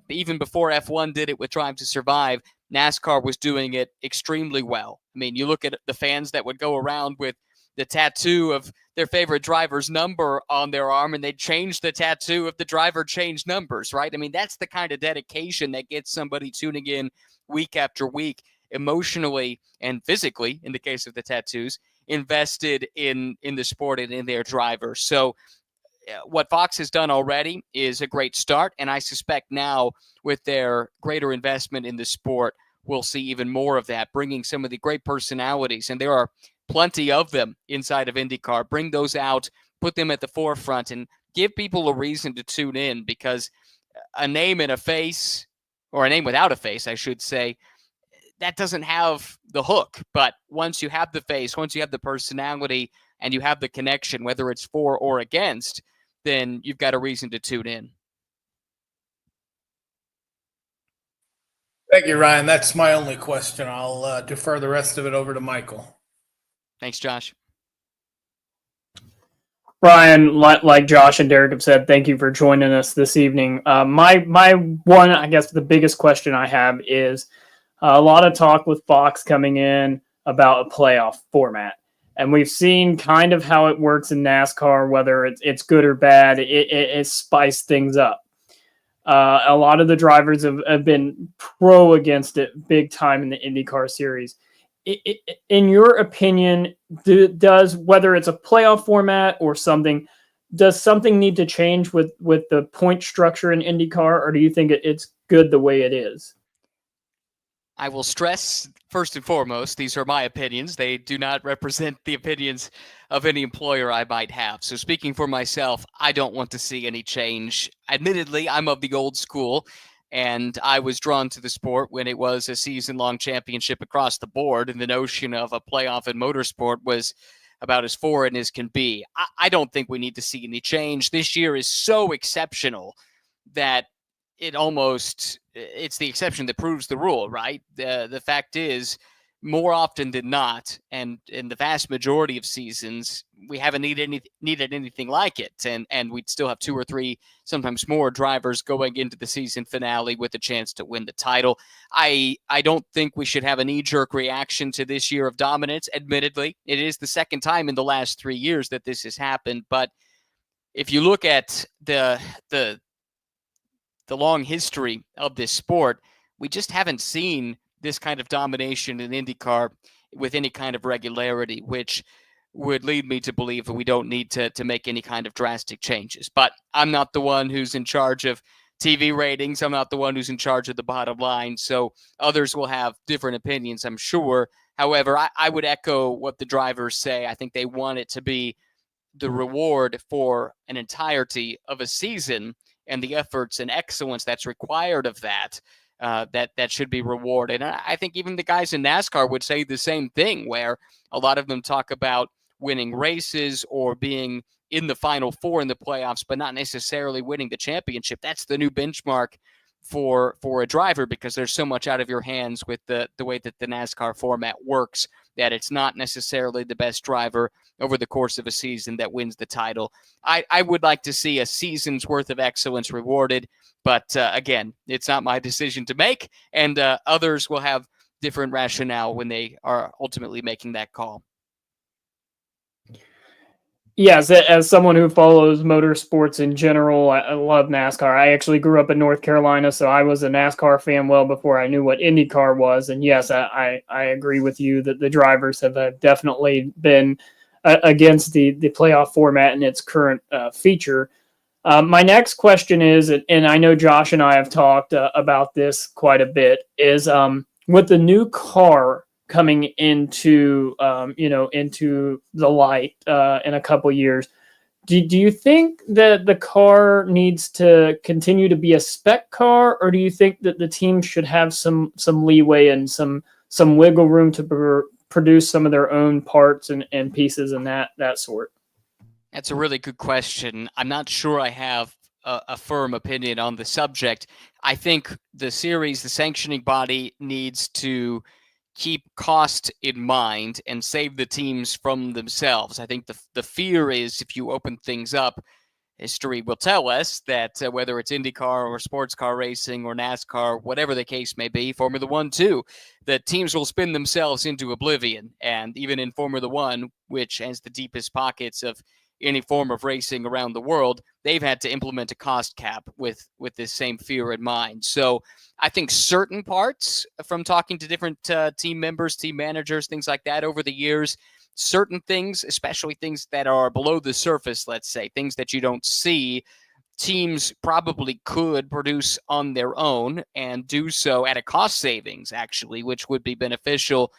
even before F1 did it with Drive to Survive, NASCAR was doing it extremely well. I mean, you look at the fans that would go around with the tattoo of their favorite driver's number on their arm, and they'd change the tattoo if the driver changed numbers, right? I mean, that's the kind of dedication that gets somebody tuning in week after week, emotionally and physically, in the case of the tattoos, invested in the sport and in their driver. So what Fox has done already is a great start, and I suspect now with their greater investment in the sport, we'll see even more of that, bringing some of the great personalities, and there are plenty of them inside of IndyCar. Bring those out, put them at the forefront, and give people a reason to tune in, because a name and a face, or a name without a face, I should say, that doesn't have the hook. But once you have the face, once you have the personality, and you have the connection, whether it's for or against, then you've got a reason to tune in. Thank you, Ryan. That's my only question. I'll defer the rest of it over to Michael. Thanks, Josh. Ryan, like Josh and Derik have said, thank you for joining us this evening. My one, I guess the biggest question I have is a lot of talk with Fox coming in about a playoff format. And we've seen kind of how it works in NASCAR, whether it's good or bad, it spiced things up. A lot of the drivers have been pro against it big time in the IndyCar series. In your opinion, does, whether it's a playoff format or something, does something need to change with the point structure in IndyCar, or do you think it's good the way it is? I will stress, first and foremost, these are my opinions. They do not represent the opinions of any employer I might have. So speaking for myself, I don't want to see any change. Admittedly, I'm of the old school, and I was drawn to the sport when it was a season-long championship across the board, and the notion of a playoff in motorsport was about as foreign as can be. I don't think we need to see any change. This year is so exceptional that it's the exception that proves the rule, right? The fact is, more often than not, and in the vast majority of seasons, we haven't needed anything like it. And we'd still have 2 or 3, sometimes more drivers going into the season finale with a chance to win the title. I don't think we should have a knee-jerk reaction to this year of dominance. Admittedly, it is the second time in the last 3 years that this has happened. But if you look at the long history of this sport, we just haven't seen this kind of domination in IndyCar with any kind of regularity, which would lead me to believe that we don't need to make any kind of drastic changes. But I'm not the one who's in charge of TV ratings. I'm not the one who's in charge of the bottom line. So others will have different opinions, I'm sure. However, I would echo what the drivers say. I think they want it to be the reward for an entirety of a season, and the efforts and excellence that's required of that, that should be rewarded. And I think even the guys in NASCAR would say the same thing, where a lot of them talk about winning races or being in the Final Four in the playoffs, but not necessarily winning the championship. That's the new benchmark for a driver, because there's so much out of your hands with the way that the NASCAR format works, that it's not necessarily the best driver over the course of a season that wins the title. I would like to see a season's worth of excellence rewarded, but again, it's not my decision to make, and others will have different rationale when they are ultimately making that call. Yes, as someone who follows motorsports in general, I love NASCAR. I actually grew up in North Carolina, so I was a NASCAR fan well before I knew what IndyCar was. And yes, I agree with you that the drivers have definitely been against the playoff format and its current feature. My next question is, and I know Josh and I have talked about this quite a bit, is with the new car coming into into the light in a couple years, do you think that the car needs to continue to be a spec car, or do you think that the team should have some leeway and some wiggle room to produce some of their own parts and pieces and that sort? That's a really good question. I'm not sure I have a firm opinion on the subject. I think the series, the sanctioning body, needs to keep cost in mind and save the teams from themselves. I think the fear is, if you open things up, history will tell us that whether it's IndyCar or sports car racing or NASCAR, whatever the case may be, Formula One too, the teams will spin themselves into oblivion. And even in Formula One, which has the deepest pockets of any form of racing around the world, they've had to implement a cost cap with this same fear in mind. So I think certain parts, from talking to different team members, team managers, things like that over the years, certain things, especially things that are below the surface, let's say, things that you don't see, teams probably could produce on their own and do so at a cost savings, actually, which would be beneficial.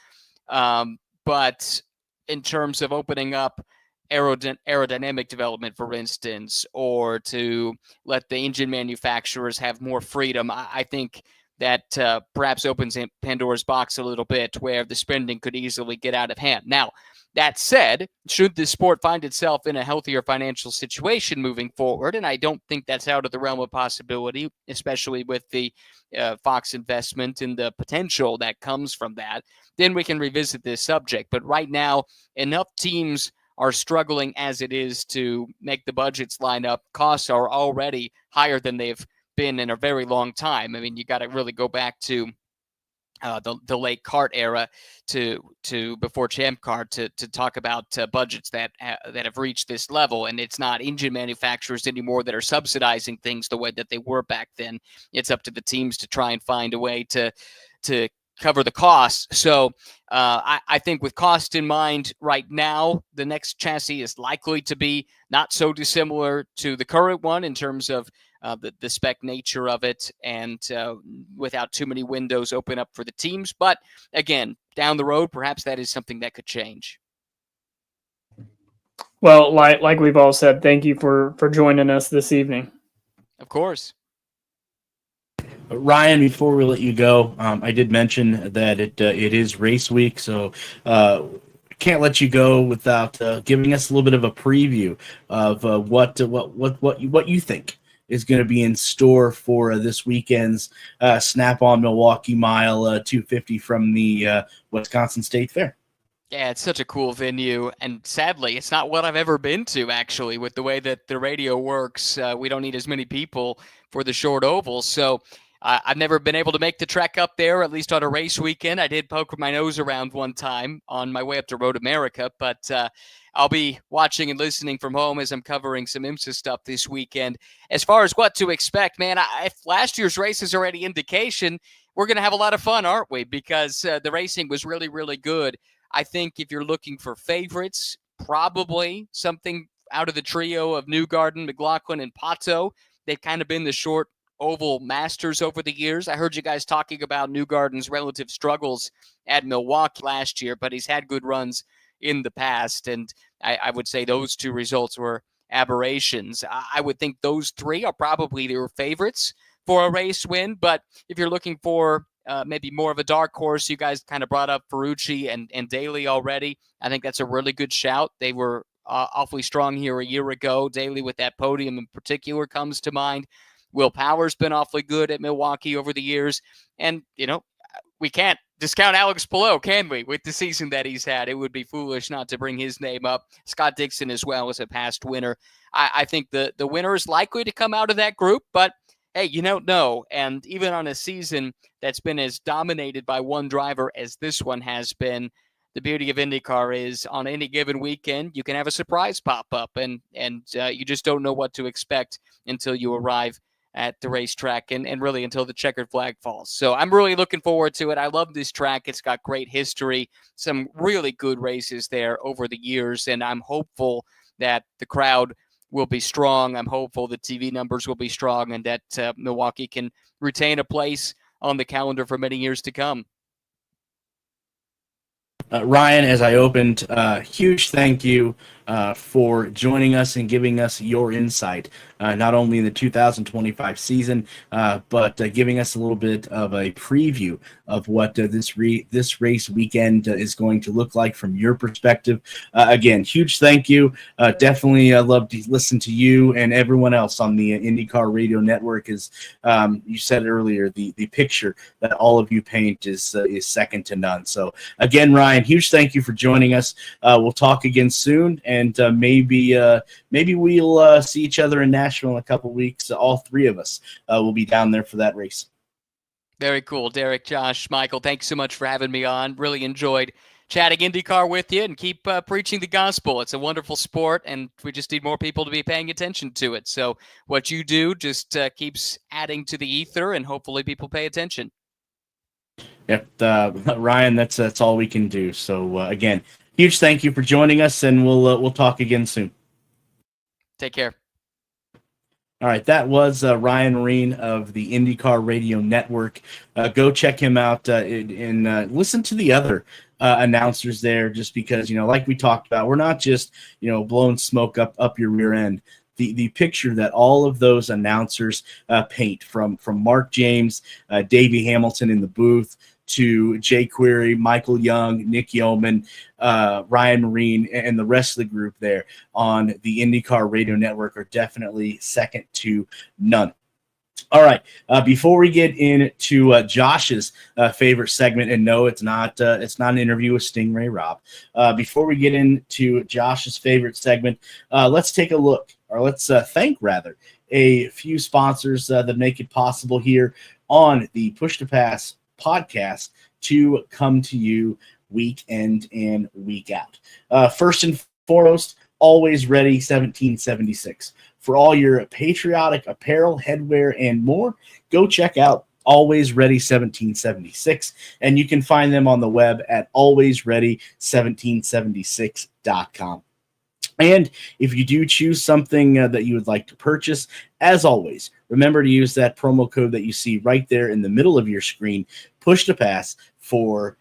But in terms of opening up aerodynamic development, for instance, or to let the engine manufacturers have more freedom, I think that perhaps opens Pandora's box a little bit, where the spending could easily get out of hand. Now, that said, should the sport find itself in a healthier financial situation moving forward, and I don't think that's out of the realm of possibility, especially with the Fox investment and the potential that comes from that, then we can revisit this subject. But right now, enough teams are struggling as it is to make the budgets line up. Costs are already higher than they've been in a very long time. I mean, you got to really go back to the late kart era to before Champ Car to talk about budgets that have reached this level. And it's not engine manufacturers anymore that are subsidizing things the way that they were back then. It's up to the teams to try and find a way to cover the costs. So I think with cost in mind right now, the next chassis is likely to be not so dissimilar to the current one in terms of the spec nature of it, and without too many windows open up for the teams. But again, down the road, perhaps that is something that could change. Well, like we've all said, thank you for joining us this evening. Of course. Ryan, before we let you go, I did mention that it is race week, so can't let you go without giving us a little bit of a preview of what you think is going to be in store for this weekend's Snap-on Milwaukee Mile 250 from the Wisconsin State Fair. Yeah, it's such a cool venue, and sadly, it's not what I've ever been to, actually, with the way that the radio works. We don't need as many people for the short oval, so I've never been able to make the trek up there, at least on a race weekend. I did poke my nose around one time on my way up to Road America, but I'll be watching and listening from home as I'm covering some IMSA stuff this weekend. As far as what to expect, man, if last year's race is already indication, we're going to have a lot of fun, aren't we? Because the racing was really, really good. I think if you're looking for favorites, probably something out of the trio of Newgarden, McLaughlin, and Pato. They've kind of been the short oval masters over the years. I heard you guys talking about Newgarden's relative struggles at Milwaukee last year, but he's had good runs in the past, and I would say those two results were aberrations. I would think those three are probably their favorites for a race win, but if you're looking for maybe more of a dark horse, you guys kind of brought up Ferrucci and Daly already. I think that's a really good shout. They were awfully strong here a year ago. Daly with that podium in particular comes to mind. Will Power's been awfully good at Milwaukee over the years. And, we can't discount Alex Palou, can we, with the season that he's had? It would be foolish not to bring his name up. Scott Dixon as well as a past winner. I think the winner is likely to come out of that group, but hey, you don't know. And even on a season that's been as dominated by one driver as this one has been, the beauty of IndyCar is on any given weekend, you can have a surprise pop up, and you just don't know what to expect until you arrive at the racetrack and really until the checkered flag falls. So I'm really looking forward to it. I love this track. It's got great history, some really good races there over the years, and I'm hopeful that the crowd will be strong. I'm hopeful the TV numbers will be strong, and that Milwaukee can retain a place on the calendar for many years to come. Ryan, as I opened, huge thank you for joining us and giving us your insight, not only in the 2025 season, but giving us a little bit of a preview of what this race weekend is going to look like from your perspective. Again, huge thank you. Definitely love to listen to you and everyone else on the IndyCar Radio Network. As you said earlier, the picture that all of you paint is second to none. So again, Ryan, huge thank you for joining us. We'll talk again soon, and and maybe we'll see each other in Nashville in a couple weeks. All three of us will be down there for that race. Very cool. Derik, Josh, Michael, thanks so much for having me on. Really enjoyed chatting IndyCar with you, and keep preaching the gospel. It's a wonderful sport, and we just need more people to be paying attention to it. So what you do just keeps adding to the ether, and hopefully people pay attention. Yep, Ryan, that's all we can do. So again, huge thank you for joining us, and we'll talk again soon. Take care. All right, that was Ryan Myrehn of the IndyCar Radio Network. Go check him out and listen to the other announcers there, just because, like we talked about, we're not just, blowing smoke up your rear end. The picture that all of those announcers paint, from Mark James, Davey Hamilton in the booth, to Jay Query, Michael Young, Nick Yeoman, Ryan Myrehn, and the rest of the group there on the IndyCar Radio Network are definitely second to none. All right, before we get into Josh's favorite segment, and no, it's not an interview with Stingray Rob. Before we get into Josh's favorite segment, let's take a look, or let's thank rather, a few sponsors that make it possible here on the Push to Pass podcast to come to you week in and week out. First and foremost, Always Ready 1776. For all your patriotic apparel, headwear, and more, go check out Always Ready 1776, and you can find them on the web at alwaysready1776.com. And if you do choose something that you would like to purchase, as always, remember to use that promo code that you see right there in the middle of your screen, Push to Pass, for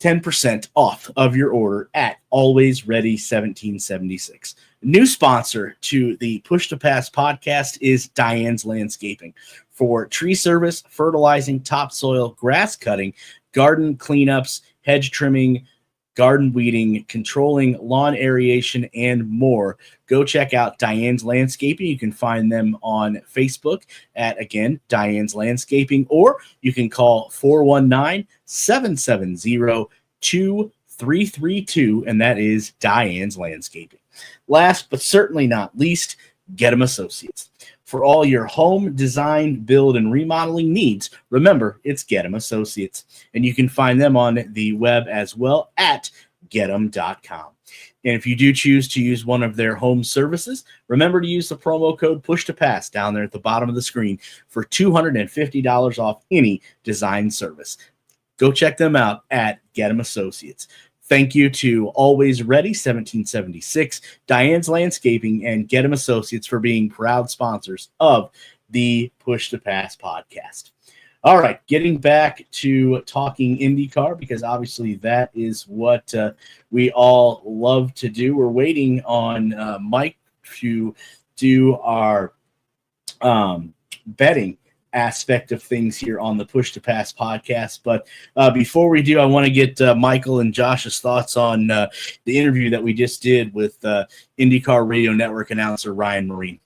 10% off of your order at Always Ready 1776. New sponsor to the Push to Pass podcast is Diane's Landscaping. For tree service, fertilizing, topsoil, grass cutting, garden cleanups, hedge trimming, garden weeding, controlling lawn aeration, and more, go check out Diane's Landscaping. You can find them on Facebook at, again, Diane's Landscaping, or you can call 419-770-2332, and that is Diane's Landscaping. Last but certainly not least, Get 'em Associates. For all your home design, build, and remodeling needs, remember, it's Get 'em Associates. And you can find them on the web as well at getem.com. And if you do choose to use one of their home services, remember to use the promo code PUSH2PASS down there at the bottom of the screen for $250 off any design service. Go check them out at Get 'em Associates. Thank you to Always Ready 1776, Diane's Landscaping, and Get 'em Associates for being proud sponsors of the Push to Pass podcast. All right, getting back to talking IndyCar, because obviously that is what we all love to do. We're waiting on Mike to do our betting aspect of things here on the Push to Pass podcast. But before we do, I want to get Michael and Josh's thoughts on the interview that we just did with IndyCar Radio Network announcer Ryan Myrehn.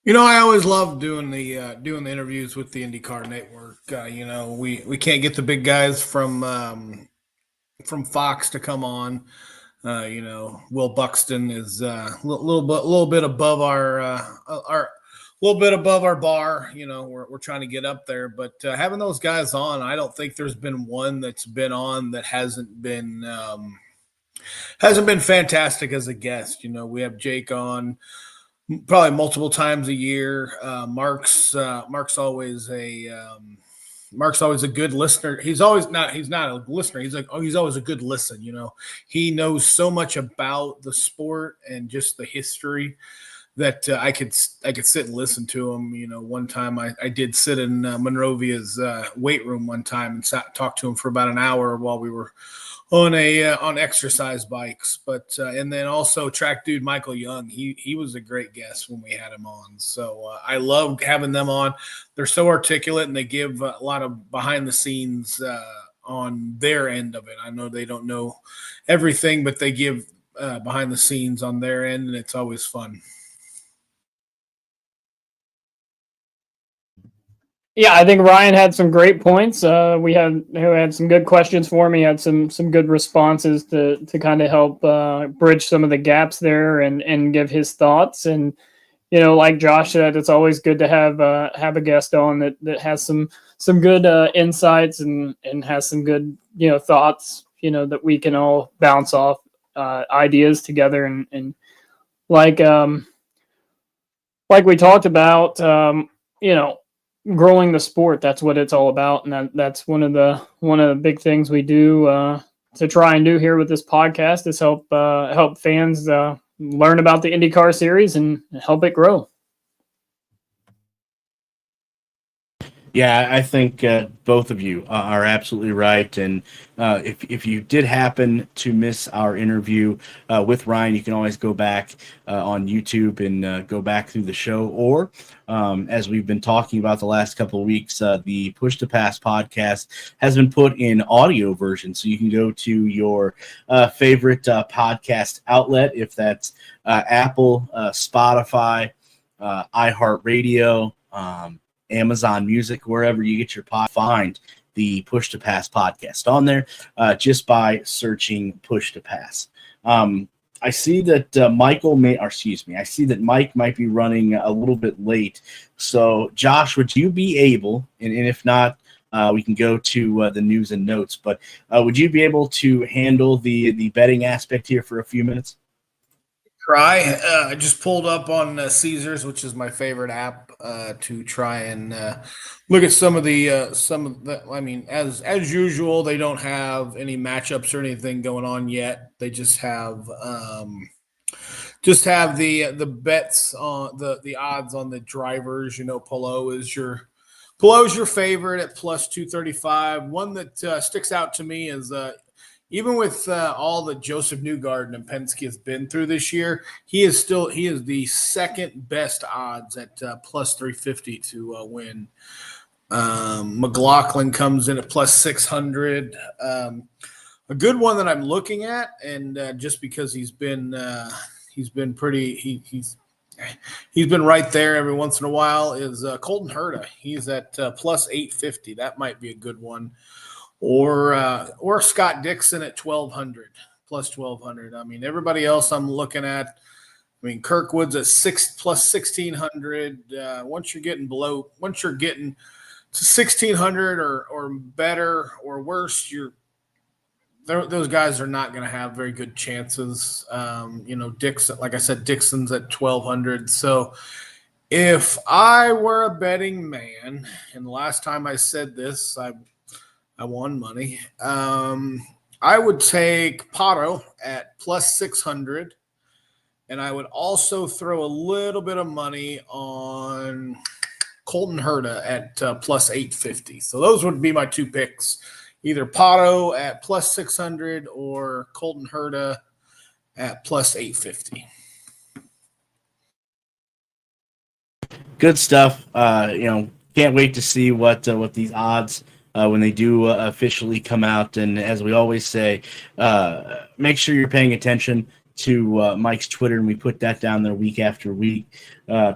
I always love doing the interviews with the IndyCar Network. We can't get the big guys from Fox to come on. Will Buxton is a little bit above our bar. We're trying to get up there, but having those guys on, I don't think there's been one that's been on that hasn't been fantastic as a guest. We have Jake on probably multiple times a year. Mark's always a good listener. He's not a listener. He's always a good listen. He knows so much about the sport and just the history that I could sit and listen to him. One time I did sit in Monrovia's weight room one time and talked to him for about an hour while we were on exercise bikes. But and then also track dude Michael Young, he was a great guest when we had him on. So I love having them on. They're so articulate, and they give a lot of behind the scenes on their end of it. I know they don't know everything, but they give behind the scenes on their end, and it's always fun. Yeah, I think Ryan had some great points. We had some good questions for me. Had some good responses to kind of help bridge some of the gaps there and give his thoughts. And like Josh said, it's always good to have a guest on that has some good insights and has some good thoughts that we can all bounce off ideas together and like we talked about growing the sport. That's what it's all about, and that's one of the big things we do to try and do here with this podcast is help fans learn about the IndyCar series and help it grow. Yeah, I think both of you are absolutely right. And if you did happen to miss our interview with Ryan, you can always go back on YouTube and go back through the show. Or as we've been talking about the last couple of weeks, the Push to Pass podcast has been put in audio version. So you can go to your favorite podcast outlet, if that's Apple, Spotify, iHeartRadio, Amazon Music, wherever you get your find the Push to Pass podcast on there just by searching Push to Pass. I see that I see that Mike might be running a little bit late. So Josh, would you be able, and if not, we can go to the news and notes, but would you be able to handle the betting aspect here for a few minutes? Try. I just pulled up on Caesars, which is my favorite app, to try and look at some of the. I mean, as usual, they don't have any matchups or anything going on yet. They just have the bets on the odds on the drivers. Palou is your favorite at plus 235. One that sticks out to me is even with all that Joseph Newgarden and Penske has been through this year, he is the second best odds at plus 350 to win. McLaughlin comes in at plus 600. A good one that I'm looking at, and just because he's been right there every once in a while, is Colton Herta. He's at plus 850. That might be a good one. Or Scott Dixon at 1,200, plus 1,200. I mean, everybody else I'm looking at. I mean, Kirkwood's at plus 1,600. Once you're getting to 1,600 or better or worse, those guys are not going to have very good chances. Dixon, like I said, Dixon's at 1,200. So if I were a betting man, and the last time I said this, I won money. I would take Pato at plus 600, and I would also throw a little bit of money on Colton Herta at plus 850. So those would be my two picks, either Pato at plus 600 or Colton Herta at plus 850. Good stuff. Can't wait to see what these odds when they do officially come out. And as we always say, make sure you're paying attention to Mike's Twitter, and we put that down there week after week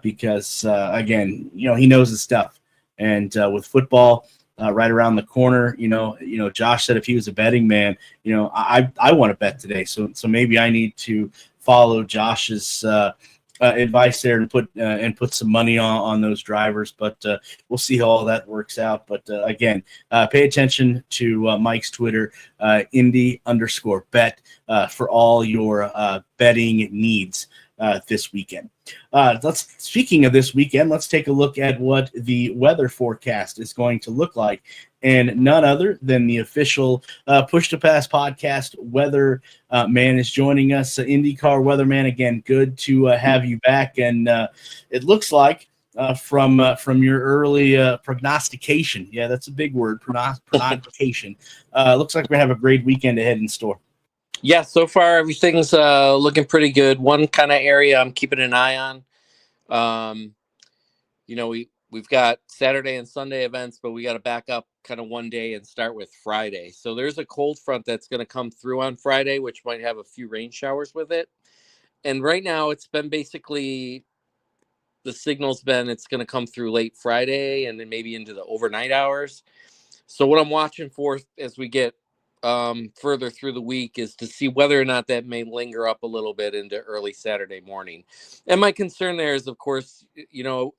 because, again, he knows his stuff. And with football right around the corner, Josh said if he was a betting man, I want to bet today. So maybe I need to follow Josh's advice there and put some money on those drivers, but we'll see how all that works out. But again, pay attention to Mike's Twitter, Indy_bet, for all your betting needs this weekend. Speaking of this weekend, let's take a look at what the weather forecast is going to look like. And none other than the official Push to Pass podcast weather man is joining us. IndyCar Weatherman, again, good to have you back. And it looks like from your early prognostication, yeah, that's a big word, prognostication. Looks like we're going to have a great weekend ahead in store. Yeah, so far everything's looking pretty good. One kind of area I'm keeping an eye on. We've got Saturday and Sunday events, but we got to back up kind of one day and start with Friday. So there's a cold front that's going to come through on Friday, which might have a few rain showers with it. And right now it's been basically the signal's been it's going to come through late Friday and then maybe into the overnight hours. So what I'm watching for as we get further through the week is to see whether or not that may linger up a little bit into early Saturday morning. And my concern there is, of course,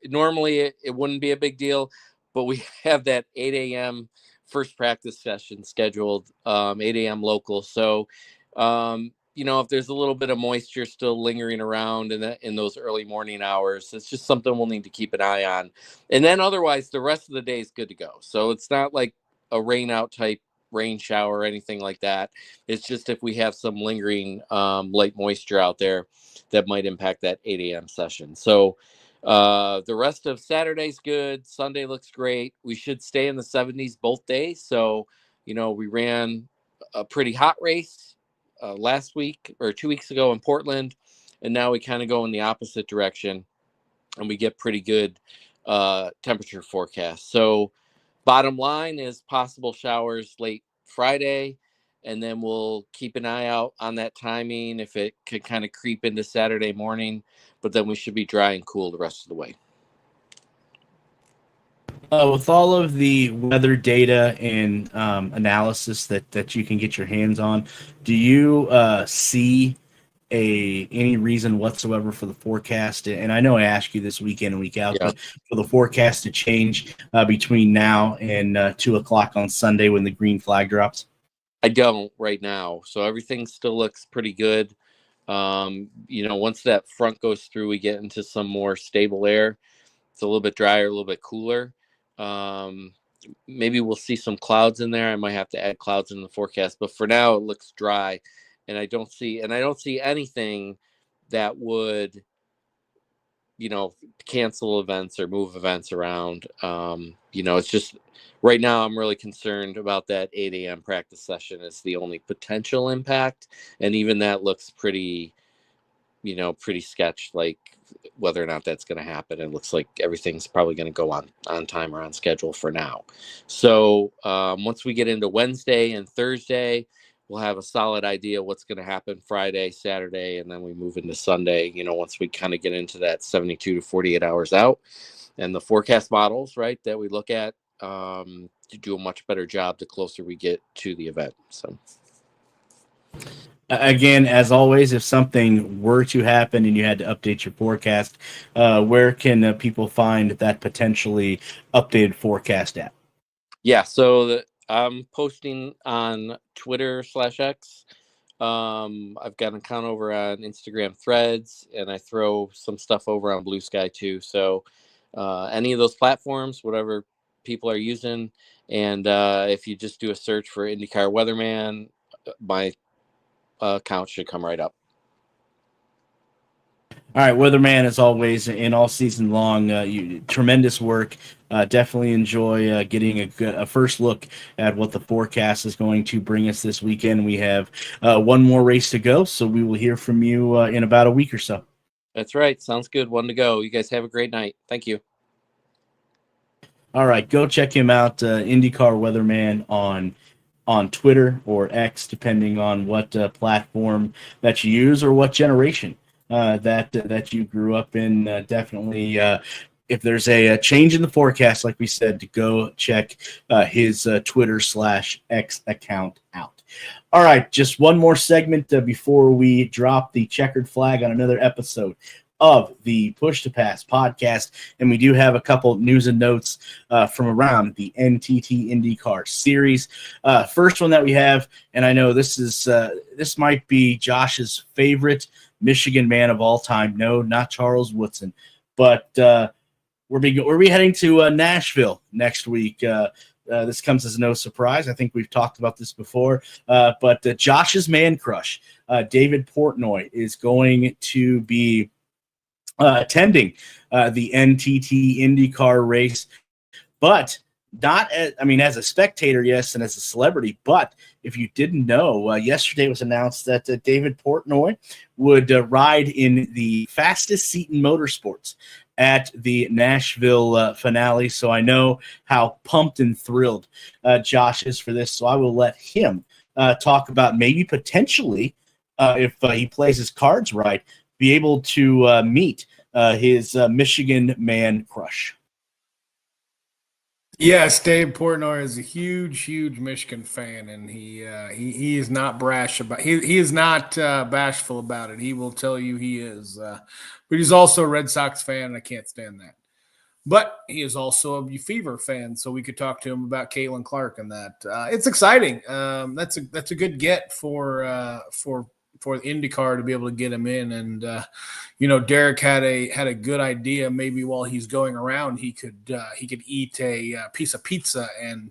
normally it wouldn't be a big deal, but we have that 8 a.m. first practice session scheduled, 8 a.m. local. So, if there's a little bit of moisture still lingering around in those early morning hours, it's just something we'll need to keep an eye on. And then otherwise, the rest of the day is good to go. So it's not like a rain out type rain shower or anything like that. It's just if we have some lingering light moisture out there that might impact that 8 a.m. session. So the rest of Saturday's good. Sunday looks great. We should stay in the 70s both days. So, we ran a pretty hot race last week or 2 weeks ago in Portland, and now we kind of go in the opposite direction and we get pretty good temperature forecast. So bottom line is possible showers late Friday, and then we'll keep an eye out on that timing if it could kind of creep into Saturday morning, but then we should be dry and cool the rest of the way. With all of the weather data and analysis that you can get your hands on, do you see any reason whatsoever for the forecast? And I know I ask you this week in and week out, but for the forecast to change between now and 2 o'clock on Sunday when the green flag drops? I don't right now. So everything still looks pretty good. Once that front goes through, we get into some more stable air. It's a little bit drier, a little bit cooler. Maybe we'll see some clouds in there. I might have to add clouds in the forecast, but for now it looks dry. And I don't see anything that would, cancel events or move events around. It's just right now I'm really concerned about that 8 a.m. practice session as the only potential impact. And even that looks pretty sketch, like whether or not that's going to happen. It looks like everything's probably going to go on time or on schedule for now. So once we get into Wednesday and Thursday, we'll have a solid idea what's going to happen Friday, Saturday, and then we move into Sunday, once we kind of get into that 72 to 48 hours out. And the forecast models, right, that we look at to do a much better job the closer we get to the event. So again, as always, if something were to happen and you had to update your forecast, where can people find that potentially updated forecast at? Yeah, so I'm posting on Twitter/X. I've got an account over on Instagram Threads, and I throw some stuff over on Blue Sky too. So any of those platforms, whatever people are using, and if you just do a search for IndyCar Weatherman, my account should come right up. All right, Weatherman, as always, and all season long, tremendous work. Definitely enjoy getting a first look at what the forecast is going to bring us this weekend. We have one more race to go, so we will hear from you in about a week or so. That's right. Sounds good. One to go. You guys have a great night. Thank you. All right, go check him out, IndyCar Weatherman on Twitter or X, depending on what platform that you use or what generation that you grew up in. Definitely, if there's a change in the forecast, like we said, to go check his Twitter/X account out. All right, just one more segment before we drop the checkered flag on another episode of the Push to Pass podcast, and we do have a couple news and notes from around the NTT IndyCar Series. First one that we have, and I know this might be Josh's favorite Michigan man of all time. No, not Charles Woodson, but we're heading to Nashville next week. This comes as no surprise. I think we've talked about this before, but Josh's man crush, David Portnoy, is going to be attending the NTT IndyCar race, but not as a spectator, yes, and as a celebrity. But if you didn't know, yesterday it was announced that David Portnoy would ride in the fastest seat in motorsports at the Nashville finale. So I know how pumped and thrilled Josh is for this. So I will let him talk about maybe potentially, if he plays his cards right, be able to meet his Michigan man crush. Yes, Dave Portnoy is a huge Michigan fan, and he is not brash about. He is not bashful about it. He will tell you he is, but he's also a Red Sox fan, and I can't stand that. But he is also a Fever fan, so we could talk to him about Caitlin Clark and that. It's exciting. That's a good get for IndyCar to be able to get him in. And Derik had a good idea. Maybe while he's going around, he could eat a piece of pizza and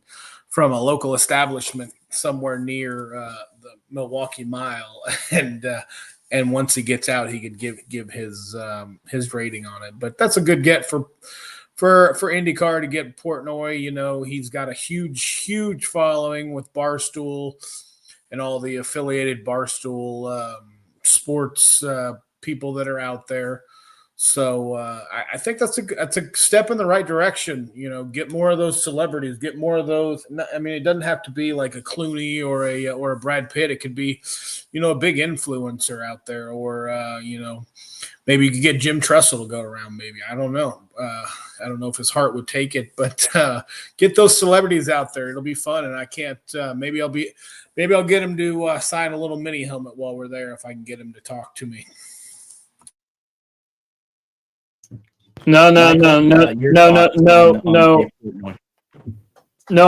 from a local establishment somewhere near the Milwaukee Mile, and once he gets out, he could give his rating on it. But that's a good get for IndyCar to get Portnoy. He's got a huge following with Barstool and all the affiliated Barstool sports people that are out there. So I think that's a step in the right direction. Get more of those celebrities, get more of those. I mean, it doesn't have to be like a Clooney or a Brad Pitt. It could be, a big influencer out there, or maybe you could get Jim Tressel to go around. Maybe, I don't know. I don't know if his heart would take it, but get those celebrities out there. It'll be fun, and I can't. Maybe I'll get him to sign a little mini helmet while we're there if I can get him to talk to me. No,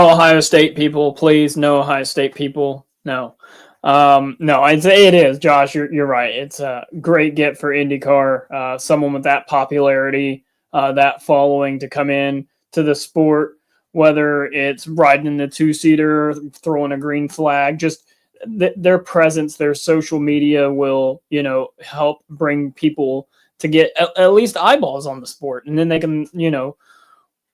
Ohio State people, please. No Ohio State people. No. No, I'd say it is, Josh. You're right. It's a great get for IndyCar. Someone with that popularity, that following to come in to the sport, whether it's riding in the two-seater, throwing a green flag, just their presence, their social media will, help bring people to get at least eyeballs on the sport, and then they can,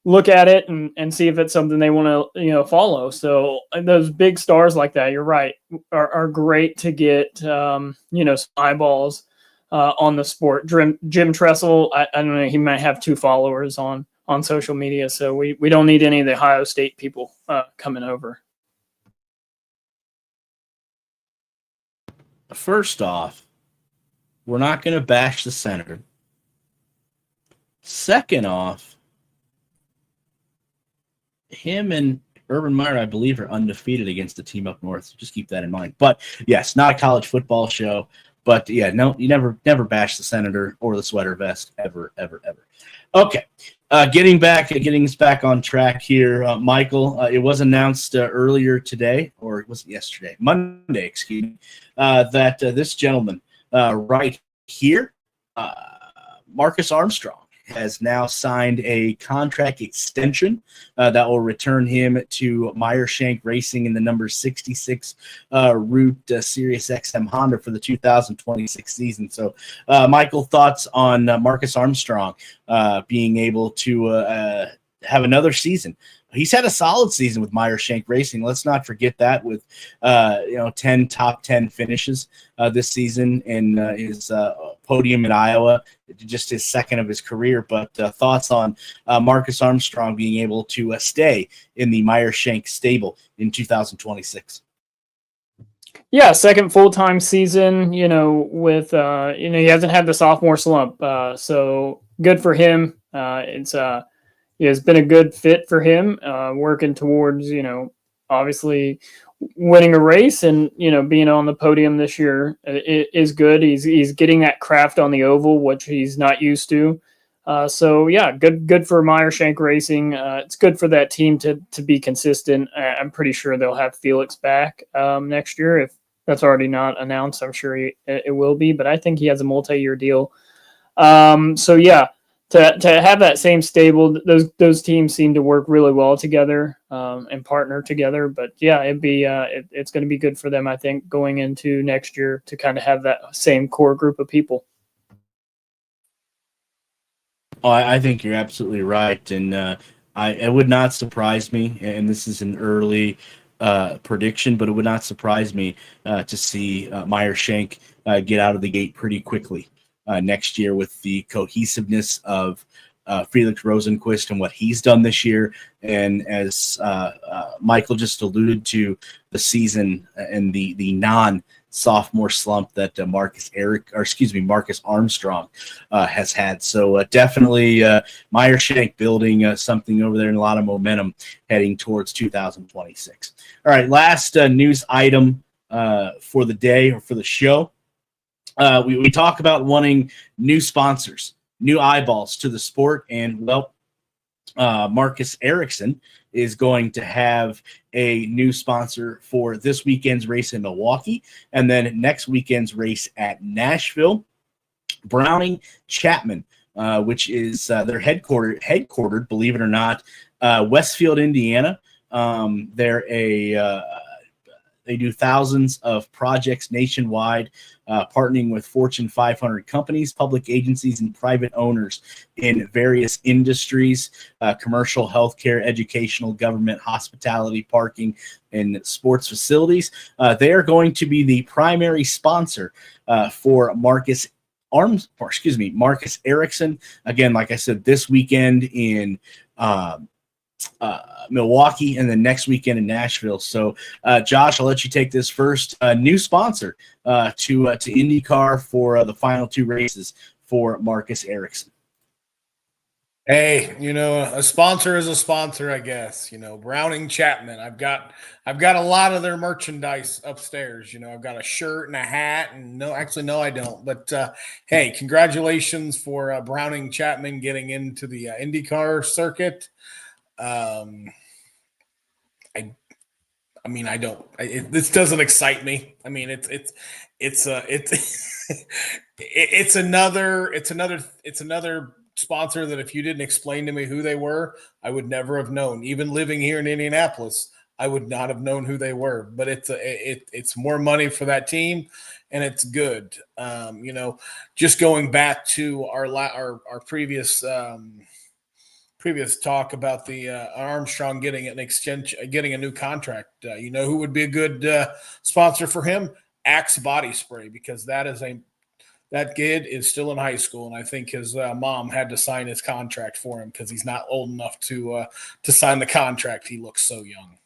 look at it and see if it's something they want to, follow. So those big stars like that, you're right, are great to get, some eyeballs on the sport. Jim Tressel, I don't know, he might have 2 followers on social media, so we don't need any of the Ohio State people coming over. First off, we're not going to bash the senator. Second off, him and Urban Meyer, I believe, are undefeated against the team up north. So just keep that in mind. But yes, not a college football show. But yeah, no, you never bash the senator or the sweater vest ever. Okay, getting us back on track here, Michael. It was announced earlier today, or was it yesterday? Monday, excuse me. That this gentleman right here, Marcus Armstrong, has now signed a contract extension that will return him to Myrehn Racing in the number 66 Route Sirius XM Honda for the 2026 season. So, Michael, thoughts on Marcus Armstrong being able to have another season? He's had a solid season with Myrehn Racing. Let's not forget that, with 10 top 10 finishes this season, and his podium in Iowa, just his second of his career. But thoughts on Marcus Armstrong being able to stay in the Myrehn stable in 2026? Yeah, second full-time season, with, he hasn't had the sophomore slump. So good for him. It's been a good fit for him, working towards, obviously winning a race, and, being on the podium this year is good. He's getting that craft on the oval, which he's not used to. So yeah, good for Myrehn Racing. It's good for that team to be consistent. I'm pretty sure they'll have Felix back next year. If that's already not announced, I'm sure it will be, but I think he has a multi-year deal. So yeah, to have that same stable, those teams seem to work really well together and partner together. But yeah, it's going to be good for them, I think, going into next year to kind of have that same core group of people. Oh, I think you're absolutely right, and it would not surprise me, and this is an early prediction, but it would not surprise me to see Myrehn get out of the gate pretty quickly next year, with the cohesiveness of Felix Rosenqvist and what he's done this year. And as Michael just alluded to, the season and the sophomore slump that Marcus Armstrong has had. So definitely Myrehn building something over there and a lot of momentum heading towards 2026. All right, last news item for the day or for the show. We talk about wanting new sponsors, new eyeballs to the sport, and well, Marcus Ericsson is going to have a new sponsor for this weekend's race in Milwaukee, and then next weekend's race at Nashville. Browning Chapman, which is they're headquartered, believe it or not, Westfield, Indiana. They do thousands of projects nationwide, partnering with Fortune 500 companies, public agencies, and private owners in various industries, commercial, healthcare, educational, government, hospitality, parking, and sports facilities. They are going to be the primary sponsor for Marcus Ericsson. Again, like I said, this weekend in Milwaukee, and then next weekend in Nashville. So, Josh, I'll let you take this first. New sponsor to IndyCar for the final two races for Marcus Ericsson. Hey, a sponsor is a sponsor, I guess. Browning Chapman. I've got a lot of their merchandise upstairs. I've got a shirt and a hat, and no, I don't. But hey, congratulations for Browning Chapman getting into the IndyCar circuit. This doesn't excite me. I mean, it's another sponsor that if you didn't explain to me who they were, I would never have known. Even living here in Indianapolis, I would not have known who they were. But it's more money for that team, and it's good. Just going back to our previous talk about the Armstrong getting an extension, getting a new contract. Who would be a good sponsor for him? Axe Body Spray, because that kid is still in high school, and I think his mom had to sign his contract for him because he's not old enough to sign the contract. He looks so young.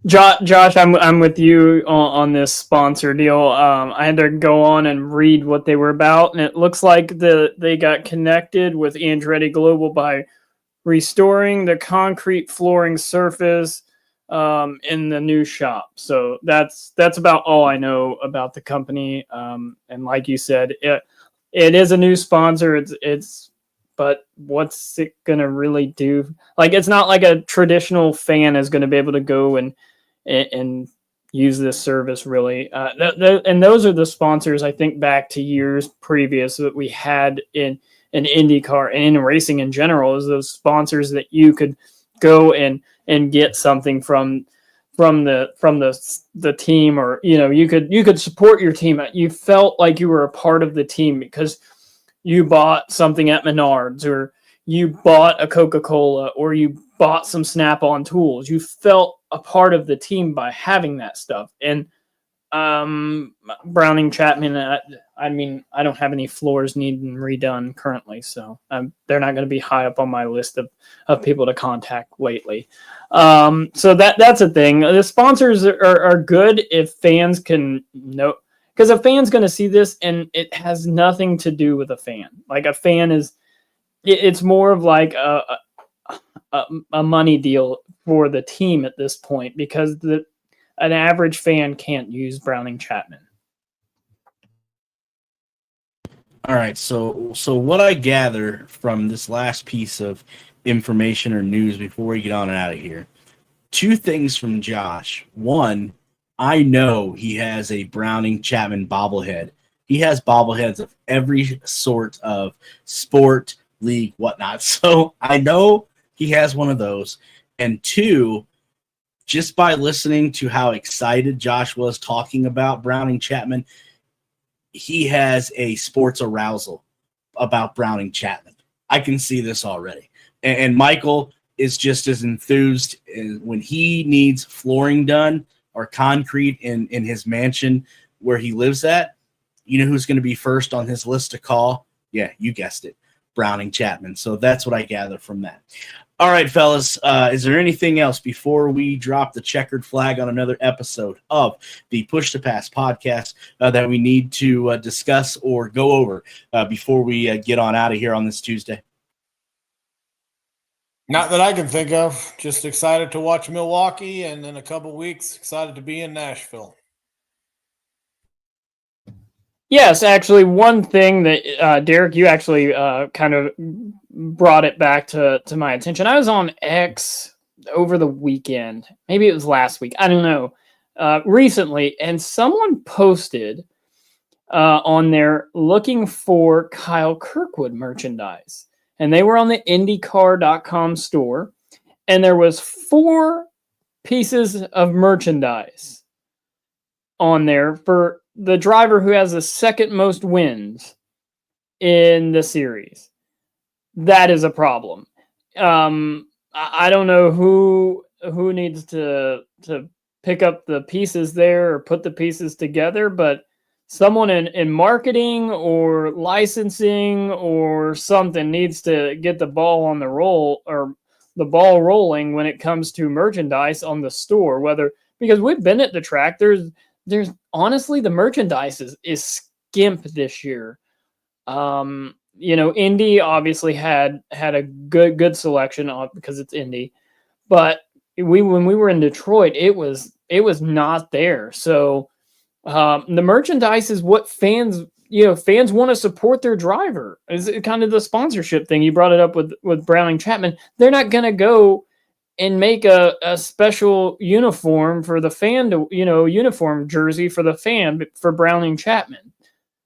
Josh, I'm with you on this sponsor deal. I had to go on and read what they were about, and it looks like they got connected with Andretti Global by restoring the concrete flooring surface in the new shop. So that's about all I know about the company. And like you said, it is a new sponsor. But what's it gonna really do? Like, it's not like a traditional fan is going to be able to go and use this service really. And those are the sponsors I think back to years previous that we had in IndyCar and in racing in general, is those sponsors that you could go and get something from the team, or you could support your team. You felt like you were a part of the team because you bought something at Menards, or you bought a Coca-Cola, or you bought some Snap-on tools. You felt a part of the team by having that stuff. And Browning Chapman, I don't have any floors needing redone currently, so they're not going to be high up on my list of people to contact lately. So that's a thing. The sponsors are good if fans can know, because a fan's going to see this and it has nothing to do with a fan. Like, a fan it's more of like a money deal for the team at this point, because an average fan can't use Browning Chapman. All right, so what I gather from this last piece of information or news before we get on and out of here, two things from Josh. One, I know he has a Browning Chapman bobblehead. He has bobbleheads of every sort of sport, league, whatnot. So I know he has one of those. And two, just by listening to how excited Josh was talking about Browning Chapman, he has a sports arousal about Browning Chapman. I can see this already. And Michael is just as enthused when he needs flooring done or concrete in his mansion where he lives at. You know who's going to be first on his list to call? Yeah, you guessed it. Browning Chapman. So that's what I gather from that. All right, fellas, is there anything else before we drop the checkered flag on another episode of the Push to Pass podcast that we need to discuss or go over before we get on out of here on this Tuesday? Not that I can think of. Just excited to watch Milwaukee, and in a couple weeks, excited to be in Nashville. Yes, actually, one thing that Derik, you actually kind of brought it back to my attention. I was on X over the weekend. Maybe it was last week. I don't know. Recently, and someone posted on there looking for Kyle Kirkwood merchandise. And they were on the IndyCar.com store. And there was 4 pieces of merchandise on there for the driver who has the second most wins in the series. That is a problem. I don't know who needs to pick up the pieces there or put the pieces together, but someone in marketing or licensing or something needs to get the ball on the roll or the ball rolling when it comes to merchandise on the store. Because we've been at the track, there's honestly, the merchandise is skimp this year. Indy obviously had a good selection because it's Indy, but when we were in Detroit, it was not there. So the merchandise is what fans want to support their driver. Is kind of the sponsorship thing. You brought it up with Browning Chapman. They're not going to go and make a special uniform for the fan uniform jersey for the fan for Browning Chapman.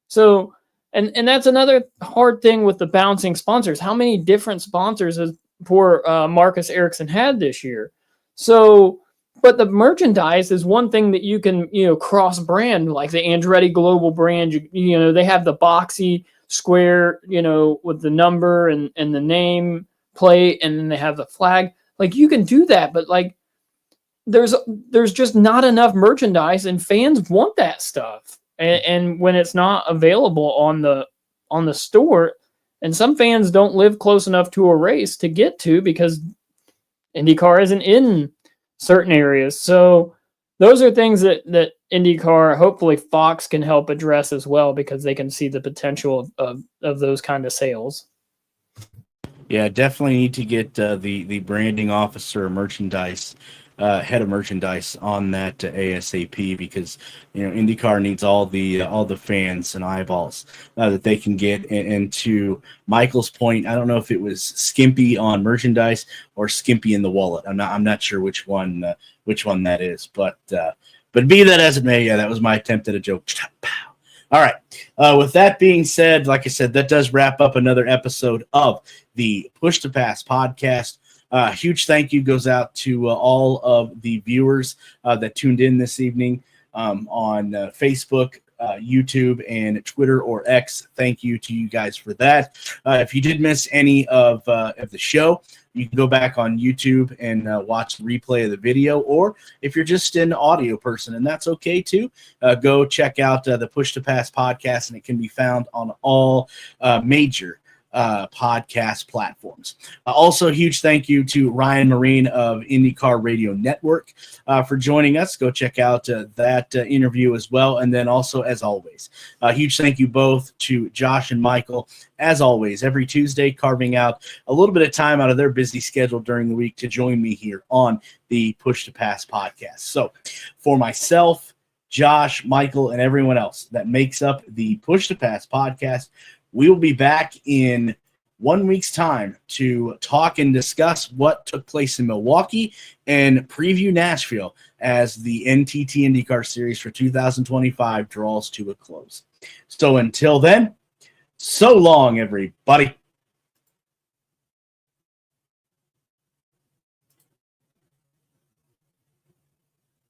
So, and that's another hard thing with the bouncing sponsors. How many different sponsors has poor Marcus Ericsson had this year? So, but the merchandise is one thing that you can, cross brand, like the Andretti Global brand. They have the boxy square, with the number and the name plate, and then they have the flag. Like, you can do that, but like there's just not enough merchandise, and fans want that stuff. And when it's not available on the store, and some fans don't live close enough to a race to get to because IndyCar isn't in certain areas. So those are things that IndyCar, hopefully Fox can help address as well, because they can see the potential of those kind of sales. Yeah, definitely need to get the branding officer merchandise, head of merchandise on that ASAP, because IndyCar needs all the fans and eyeballs that they can get. And to Michael's point, I don't know if it was skimpy on merchandise or skimpy in the wallet. I'm not sure which one that is, but be that as it may, yeah, that was my attempt at a joke. All right. With that being said, like I said, that does wrap up another episode of the Push to Pass podcast. Huge thank you goes out to all of the viewers that tuned in this evening on Facebook, YouTube, and Twitter or X. Thank you to you guys for that. If you did miss any of the show, you can go back on YouTube and watch the replay of the video, or if you're just an audio person, and that's okay too, go check out the Push to Pass podcast, and it can be found on all major podcast platforms. Also, huge thank you to Ryan Myrehn of IndyCar Radio Network for joining us. Go check out that interview as well. And then also, as always, a huge thank you both to Josh and Michael, as always, every Tuesday, carving out a little bit of time out of their busy schedule during the week to join me here on the Push to Pass podcast. So for myself, Josh, Michael, and everyone else that makes up the Push to Pass podcast, we will be back in 1 week's time to talk and discuss what took place in Milwaukee and preview Nashville as the NTT IndyCar Series for 2025 draws to a close. So until then, so long, everybody.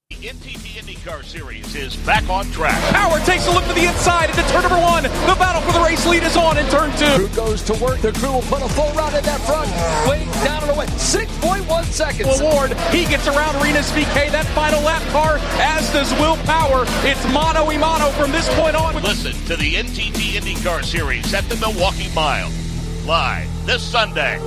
The NTT IndyCar Series is back on track. Howard takes a look to the inside into turn number 1. The battle for the race lead is on in turn 2. Crew goes to work. The crew will put a full round in that front. Way down and away. 6.1 seconds. Award. He gets around Arenas VK. That final lap car, as does Will Power. It's mano a mano from this point on. Listen to the NTT IndyCar Series at the Milwaukee Mile. live this Sunday.